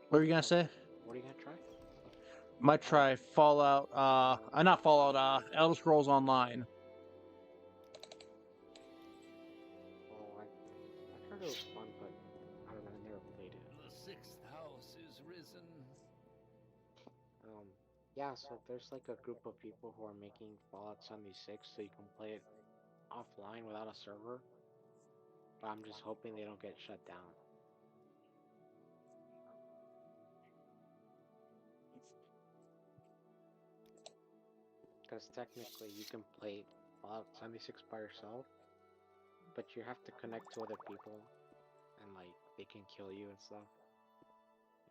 What are you gonna oh, say? what are you gonna try? Might Oh, try Fallout. Not Fallout. Elder Scrolls Online. oh, I heard it was fun, but I don't know. I never played it. The sixth house is risen. Um, yeah. So there's like a group of people who are making Fallout 76, so you can play it offline without a server. But I'm just hoping they don't get shut down. Because technically you can play Fallout 76 by yourself, but you have to connect to other people, and like they can kill you and stuff.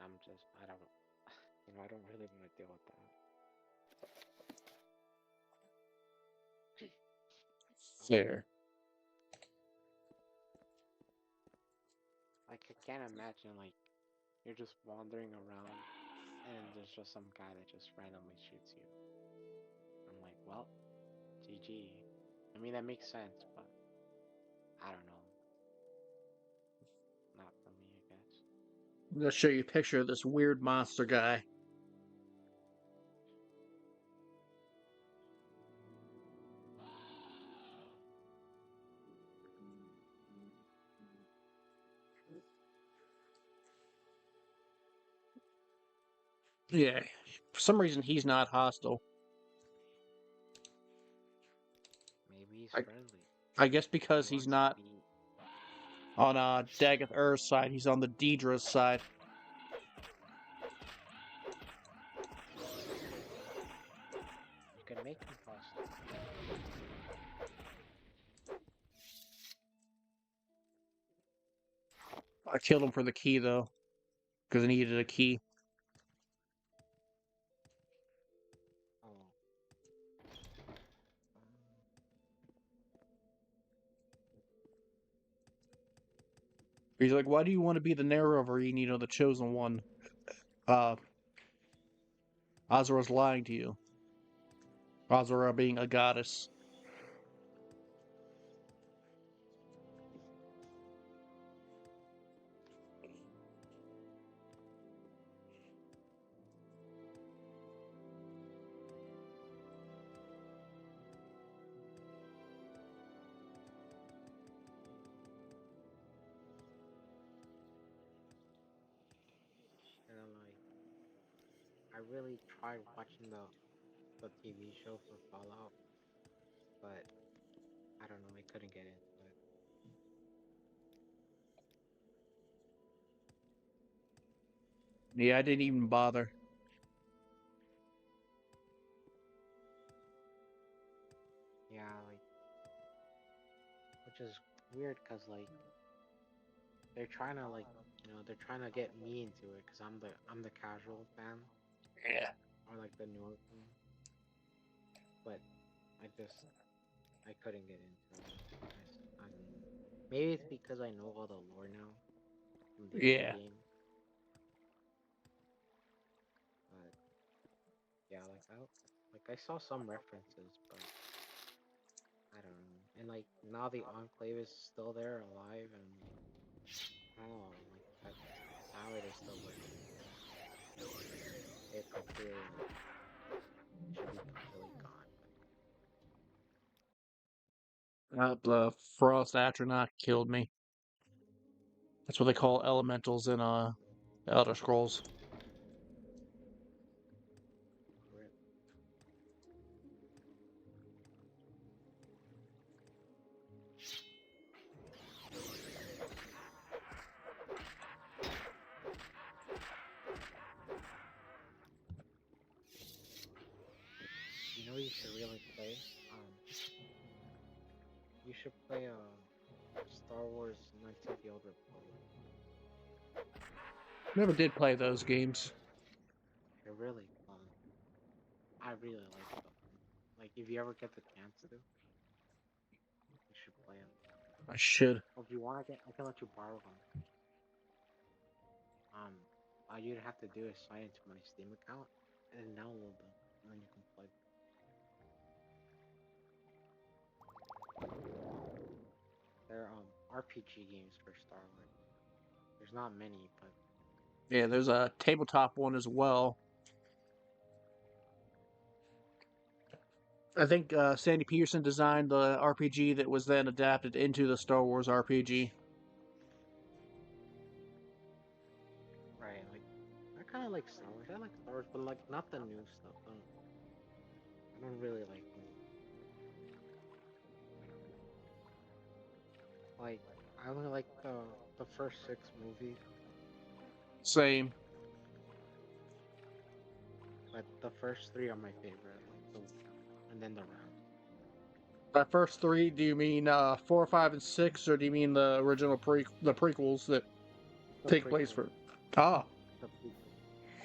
I don't, I don't really want to deal with that. Fair. Like I can't imagine like you're just wandering around and there's just some guy that just randomly shoots you. I'm like, well, GG. I mean that makes sense, but I don't know. Not for me, I guess. I'm gonna show you a picture of this weird monster guy. Yeah. For some reason, he's not hostile. Maybe he's I, friendly. I guess Maybe he because he's wants to not be. on Dagoth Ur's side, he's on the Deidre's side. You can make him hostile. I killed him for the key though, because I needed a key. Oh. He's like, "Why do you want to be the Nerevarine, the chosen one?" Uh, Azra's lying to you. Azra being a goddess. And I'm like, I really tried watching the TV show for Fallout, but I don't know, I couldn't get into it. Yeah, I didn't even bother. Yeah, like, which is weird, cause like they're trying to like, they're trying to get me into it, cause I'm the casual fan Yeah. or like the newer fan, but I just I couldn't get into it. I don't know. Maybe it's because I know all the lore now from the other Yeah. game, but yeah, like I saw some references, but I don't know. And like now the Enclave is still there, alive, and I don't know, like that power they're still working. They're completely like should be completely gone. The Frost Atronach killed me. That's what they call elementals in Elder Scrolls. But rip. You know you should really play. You should play Star Wars Knights of the Old Republic. Never did play those games. They're really fun. I really like them. Like if you ever get the chance to, you should play them. I should. Or if you want, I can let you borrow them. All you'd have to do is sign into my Steam account and then download them, and then you can play. are RPG games for Star Wars. There's not many, but Yeah, there's a tabletop one as well. I think Sandy Peterson designed the RPG that was then adapted into the Star Wars RPG. right, like I kind of like Star Wars. I like Star Wars, but like not the new stuff. I don't really like them. Like I only like the first six movies, Same. but the first three are my favorite. Like the and then the rest. By first three, do you mean 4, 5, and 6, or do you mean the original the prequels that The take place prequels. for? Ah, The prequels.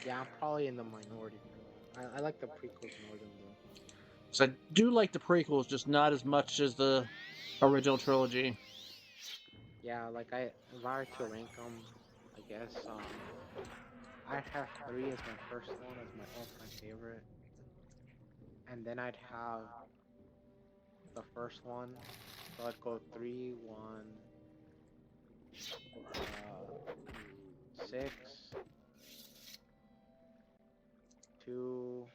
Yeah, I'm probably in the minority for that. I like the prequels more than the. so I do like the prequels, just not as much as the original trilogy. Yeah, like if I were to rank them, I guess I'd have three as my first one as my all-time favorite, and then I'd have the first one. So I'd go three, one, 6, 2,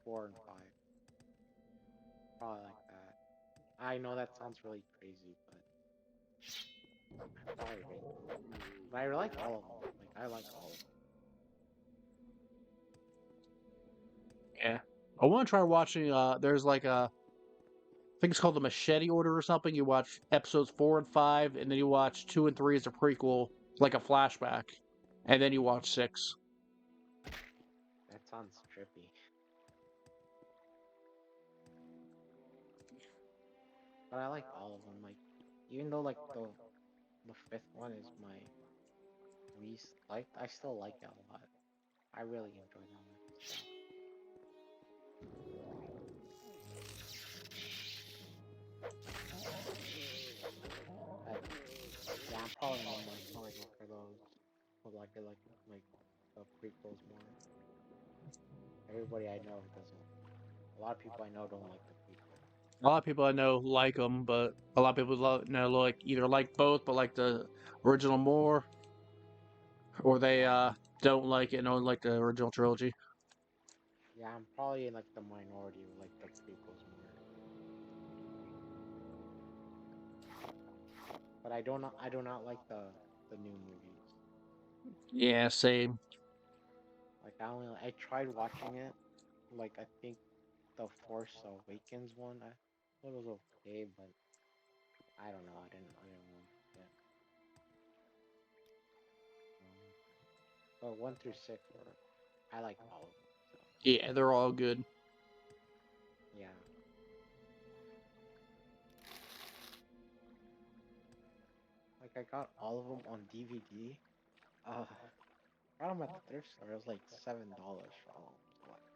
4, and 5. Probably like that. I know that sounds really crazy, but I probably rate them. But I like all of them. Like I like all of them. Yeah, I want to try watching. There's like I think it's called the Machete Order or something. You watch episodes 4 and 5, and then you watch 2 and 3 as a prequel, like a flashback, and then you watch 6. That sounds trippy. But I like all of them. Like even though like the fifth one is my least liked, I still like it a lot. I really enjoy that one. So, but yeah, I'm probably in the minority for those. But like the prequels more. Everybody I know doesn't. A lot of people I know don't like the prequels. A lot of people I know like them, but a lot of people know like either like both, but like the original more, or they Yeah, don't like it and only like the original trilogy. yeah, I'm probably in like the minority with like the prequels more. But I do not like the new movies. Yeah, same. Like I tried watching it. Like I think the Force Awakens one. I thought it was okay, but I don't know. I didn't want it. But 1 through 6 were I like all of them. So Yeah, they're all good. yeah, like I got all of them on DVD. Got them at the thrift store. It was like $7 for all of them. So like,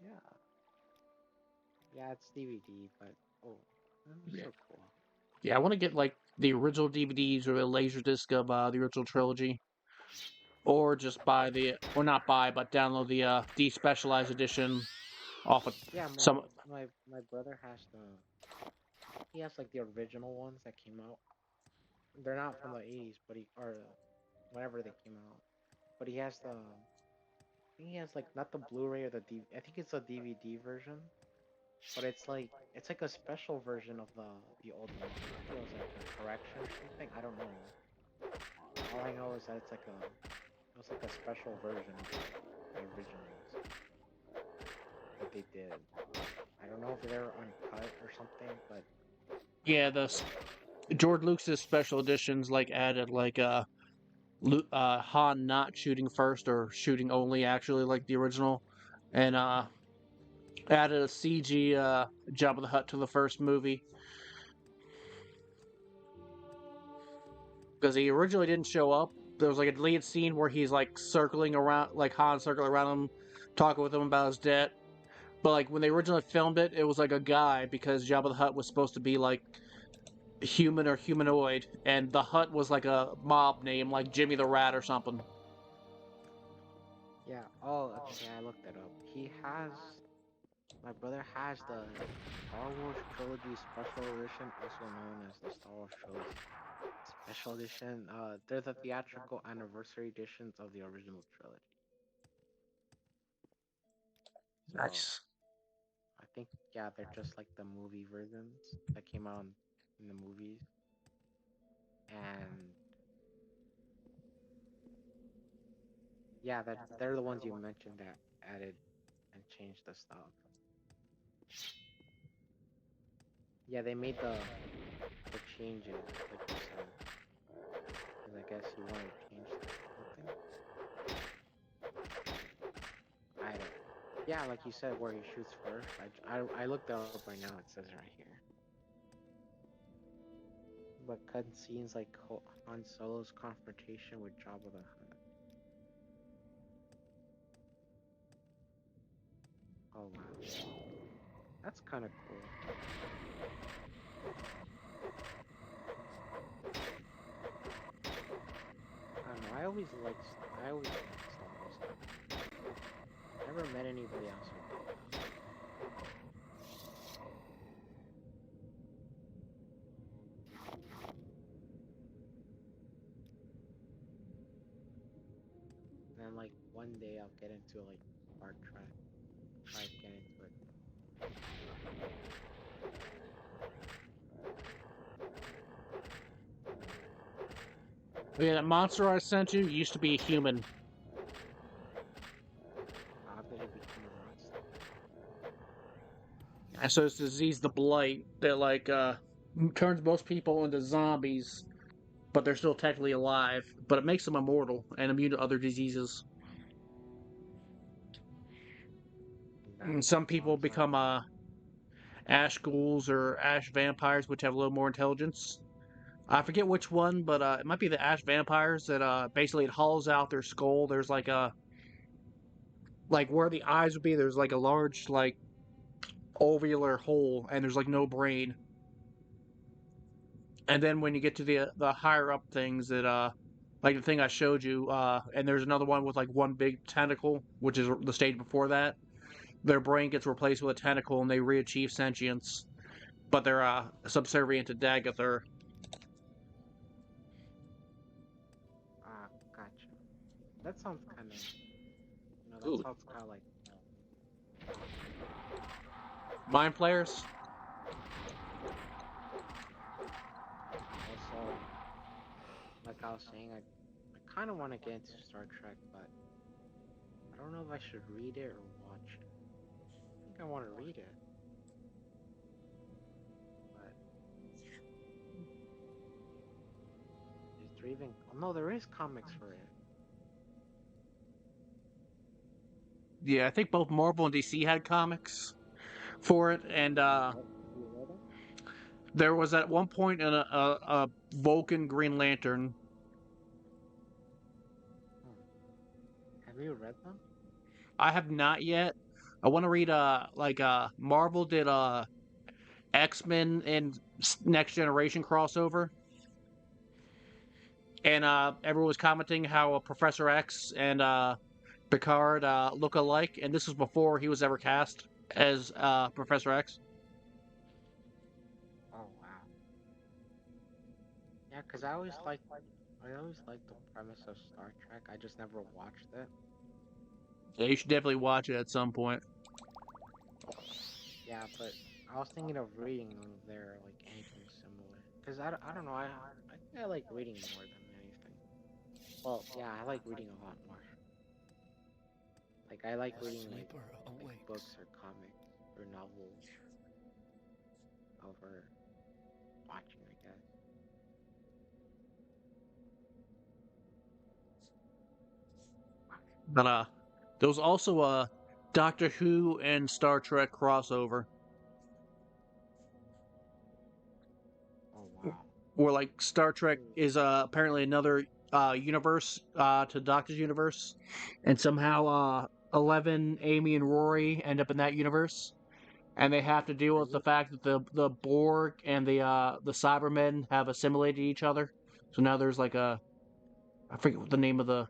yeah, yeah, it's DVD, but oh, it was Yeah, so cool. yeah. I want to get like the original DVDs or a laser disc of the original trilogy, or just buy the, or not buy, but download the despecialized edition off of Yeah, some. my brother has he has like the original ones that came out. They're not from the 80s, but he or whenever they came out. But he has I think he has like not the Blu-ray or the DVD. I think it's a DVD version, but it's like a special version of the old ones. I think it was like a correction or something. I don't know. All I know is that it was like a special version of the originals that they did. I don't know if they were uncut or something, but Yeah, George Lucas's special editions like added like Han not shooting first or shooting only actually like the original, and added a CG Jabba the Hutt to the first movie because he originally didn't show up. There was like a deleted scene where he's like circling around, like Han circling around him, talking with him about his debt. But like when they originally filmed it, it was like a guy because Jabba the Hutt was supposed to be like human or humanoid, and the Hutt was like a mob name, like Jimmy the Rat or something. yeah. Oh, okay. I looked it up. He has My brother has the Star Wars Trilogy Special Edition, also known as the Star Wars Trilogy Special Edition. They're the theatrical anniversary editions of the original trilogy. So Nice. I think yeah, they're just like the movie versions that came out in the movies, and yeah, that they're the ones you mentioned that added and changed the stuff. Yeah, they made the changes like you said, because I guess he wanted to change something. I don't. Yeah, like you said, where he shoots first. I looked it up right now. It says right here. But cut scenes like Han Solo's confrontation with Jabba the Hutt. Oh wow, that's kind of cool. I don't know. I always liked Star Wars. Never met anybody else who did though. And then like one day I'll get into like Star Trek. Try to get into it. Yeah, that monster I sent you used to be a human. How did it become a monster? And so it's disease, the blight, that turns most people into zombies, but they're still technically alive. But it makes them immortal and immune to other diseases. That And some people sounds like become ash ghouls or ash vampires, which have a little more intelligence. I forget which one, but it might be the ash vampires that basically it hollows out their skull. There's like where the eyes would be. There's like a large like ovular hole, and there's like no brain. And then when you get to the higher up things that like the thing I showed you, and there's another one with like one big tentacle, which is the stage before that. Their brain gets replaced with a tentacle, and they re-achieve sentience, but they're subservient to Dagothar. gotcha. That sounds kind of that Ooh, sounds kind of like mind players. also like I was saying, I kind of want to get into Star Trek, but I don't know if I should read it or watch it. I think I want to read it, but is there even? Oh no, there is comics for it. Yeah, I think both Marvel and DC had comics for it, and Have you read them? there was at one point a Vulcan Green Lantern. Hmm. Have you read them? I have not yet. I want to read Marvel did X-Men and Next Generation crossover, and everyone was commenting how Professor X and Picard look alike, and this was before he was ever cast as Professor X. Oh wow. Yeah, cause I always liked the premise of Star Trek. I just never watched it. Yeah, you should definitely watch it at some point. Yeah, but I was thinking of reading if they're like anything similar. Cause I don't know. I think I like reading more than anything. Well, yeah, I like reading a lot more. Like I like The reading sleeper like books awakes. or comics or novels over watching, I guess. But there was also a Doctor Who and Star Trek crossover, Oh wow. where like Star Trek Hmm. is apparently another universe to Doctor's universe, and somehow 11, Amy, and Rory end up in that universe, and they have to deal Are with the you fact that the Borg and the Cybermen have assimilated each other. So now there's like a I forget what the name of the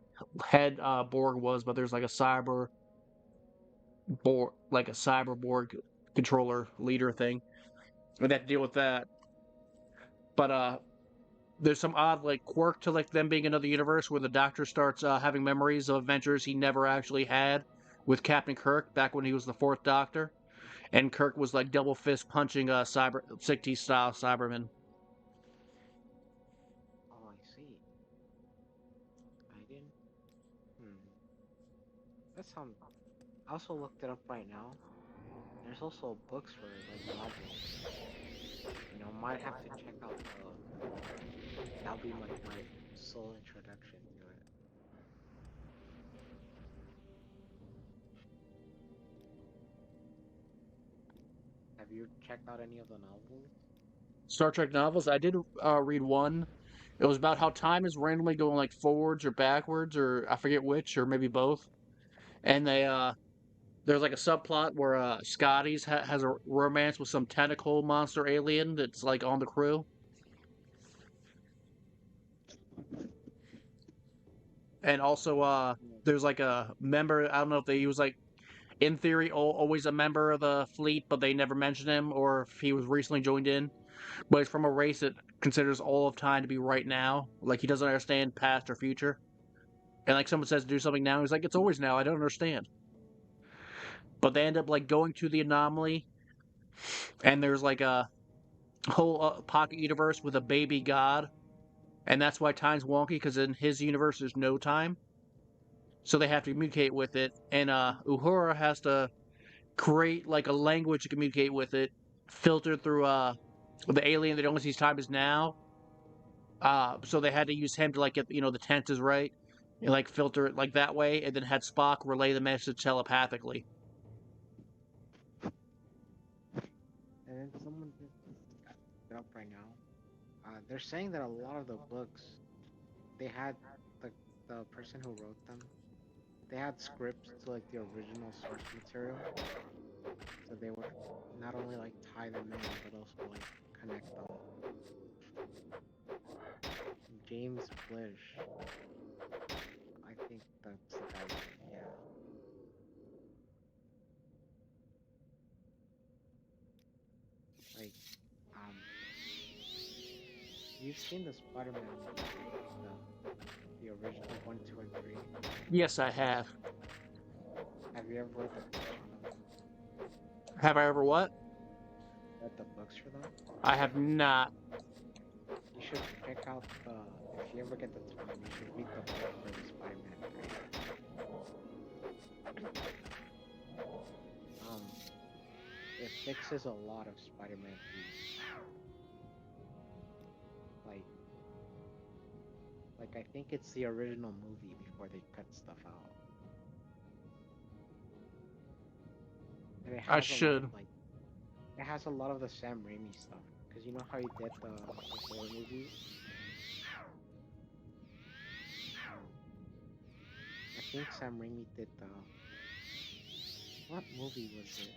head Borg was, but there's like a cyber like a cyberborg controller leader thing, and they have to deal with that. But there's some odd like quirk to like them being another universe where the Doctor starts having memories of adventures he never actually had with Captain Kirk back when he was the Fourth Doctor, and Kirk was like double fist punching cyber 60s style Cyberman. Oh, I see. I didn't. Hmm. That sounds. I also looked it up right now. There's also books for like novels. You know, might have to check out the. That'll be like my sole introduction to it. Have you checked out any of the novels? Star Trek novels. I did read one. It was about how time is randomly going like forwards or backwards, or I forget which, or maybe both. And there's like a subplot where Scotty's has a romance with some tentacle monster alien that's like on the crew. And also Yeah. there's like a member, I don't know if he was like in theory always a member of the fleet, but they never mentioned him, or if he was recently joined in. But he's from a race that considers all of time to be right now. Like he doesn't understand past or future. And like someone says to do something now, he's like, it's always now. I don't understand. But they end up like going to the anomaly, and there's like a whole pocket universe with a baby god, and that's why time's wonky because in his universe there's no time. So they have to communicate with it, and Uhura has to create like a language to communicate with it, filtered through the alien that only sees time as now. So they had to use him to like get the tenses right and like filter it like that way, and then had Spock relay the message telepathically. And then someone just it up right now. They're saying that a lot of the books they had the the person who wrote them. They had scripts to like the original source material, so they would not only like tie them in, but also like connect them. James Blish, I think that's the guy's name. Yeah. Like, um, you've seen the Spider-Man movies, right? The original one, two, and three. Yes, I have. Have you ever read the books for them? Have I ever what? Read the books for them? I have not. You should check out the. If you ever get the time, you should read the book for the Spider-Man three. Um, it fixes a lot of Spider-Man 3. Like, I think it's the original movie before they cut stuff out, and it I has a lot of should. like, it has a lot of the Sam Raimi stuff. Cause you know how he did the horror movies. I think Sam Raimi did the. What movie was it?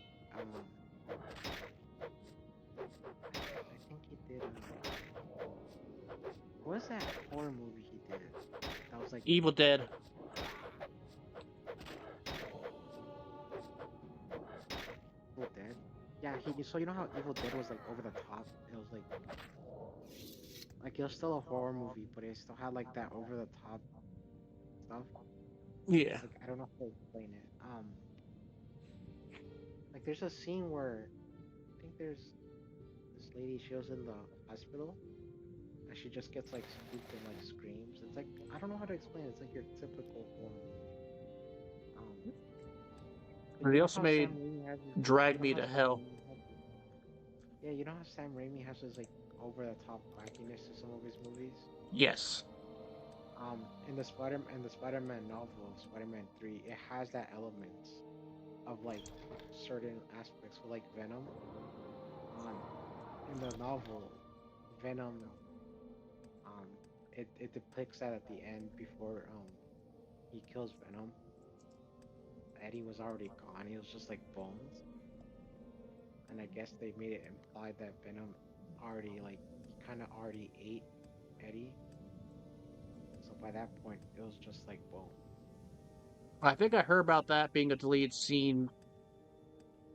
I think he did. What was that horror movie he did? That was like Evil Dead. Evil Dead. Yeah, he. So you know how Evil Dead was like over the top. It was like it was still a horror movie, but it still had like that over the top stuff. Yeah. Like I don't know how to explain it. Like there's a scene where I think there's this lady. She was in the hospital, and she just gets like spooked and like screams. It's like I don't know how to explain it. It's like your typical horror movie. But And you they know also how made Sam Raimi has his, you Drag know Me how to Sam Hell. Raimi has his, yeah, you know how Sam Raimi has his like over the top wackiness to some of his movies. Yes. In the Spider-Man novel, Spider-Man 3, it has that element of like certain aspects with like Venom. Um, in the novel, Venom, um, it depicts that at the end before he kills Venom, Eddie was already gone. He was just like bones, and I guess they made it implied that Venom already like he kind of already ate Eddie. So by that point, it was just like bones. I think I heard about that being a deleted scene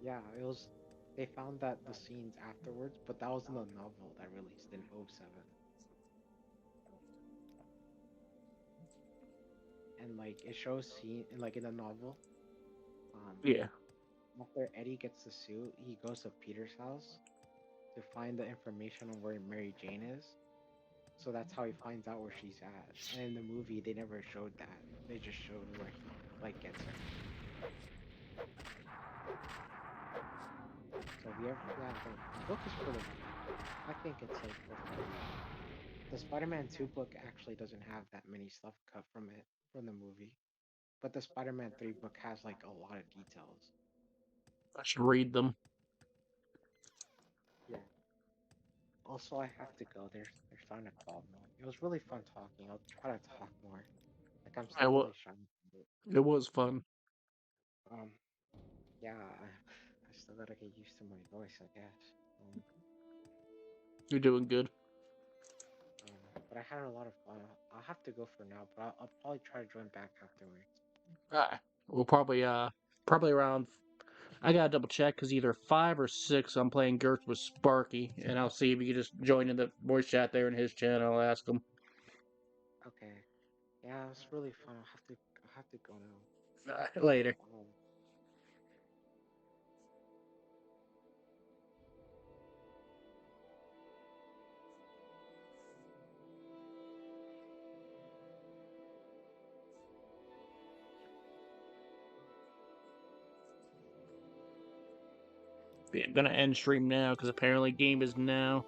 Yeah, it was. They found that the scenes afterwards, but that was in the novel that released in '07. And like it shows scene in like in the novel, um, Yeah. after Eddie gets the suit, he goes to Peter's house to find the information on where Mary Jane is. So that's how he finds out where she's at. And in the movie, they never showed that. They just showed where he like gets her. So if you ever, yeah, the book is pretty good. I think it's like worth a read. The Spider-Man 2 book actually doesn't have that many stuff cut from it from the movie, but the Spider-Man 3 book has like a lot of details. I should read them. Yeah. Also, I have to go. They're starting to call me. It was really fun talking. I'll try to talk more. Like I'm I still wa really shy about it. It was fun. Um, yeah, I still gotta get used to my voice, I guess. You're doing good. But I had a lot of fun. I'll have to go for now, but I'll probably try to join back afterwards. Alright. We'll probably around. I gotta double check because either 5 or 6 I'm playing Gertz with Sparky, and I'll see if you can just join in the voice chat there in his channel. I'll ask him. Okay. Yeah, it was really fun. I'll have to go now. Later. Um, Yeah, I'm gonna end stream now because apparently game is now.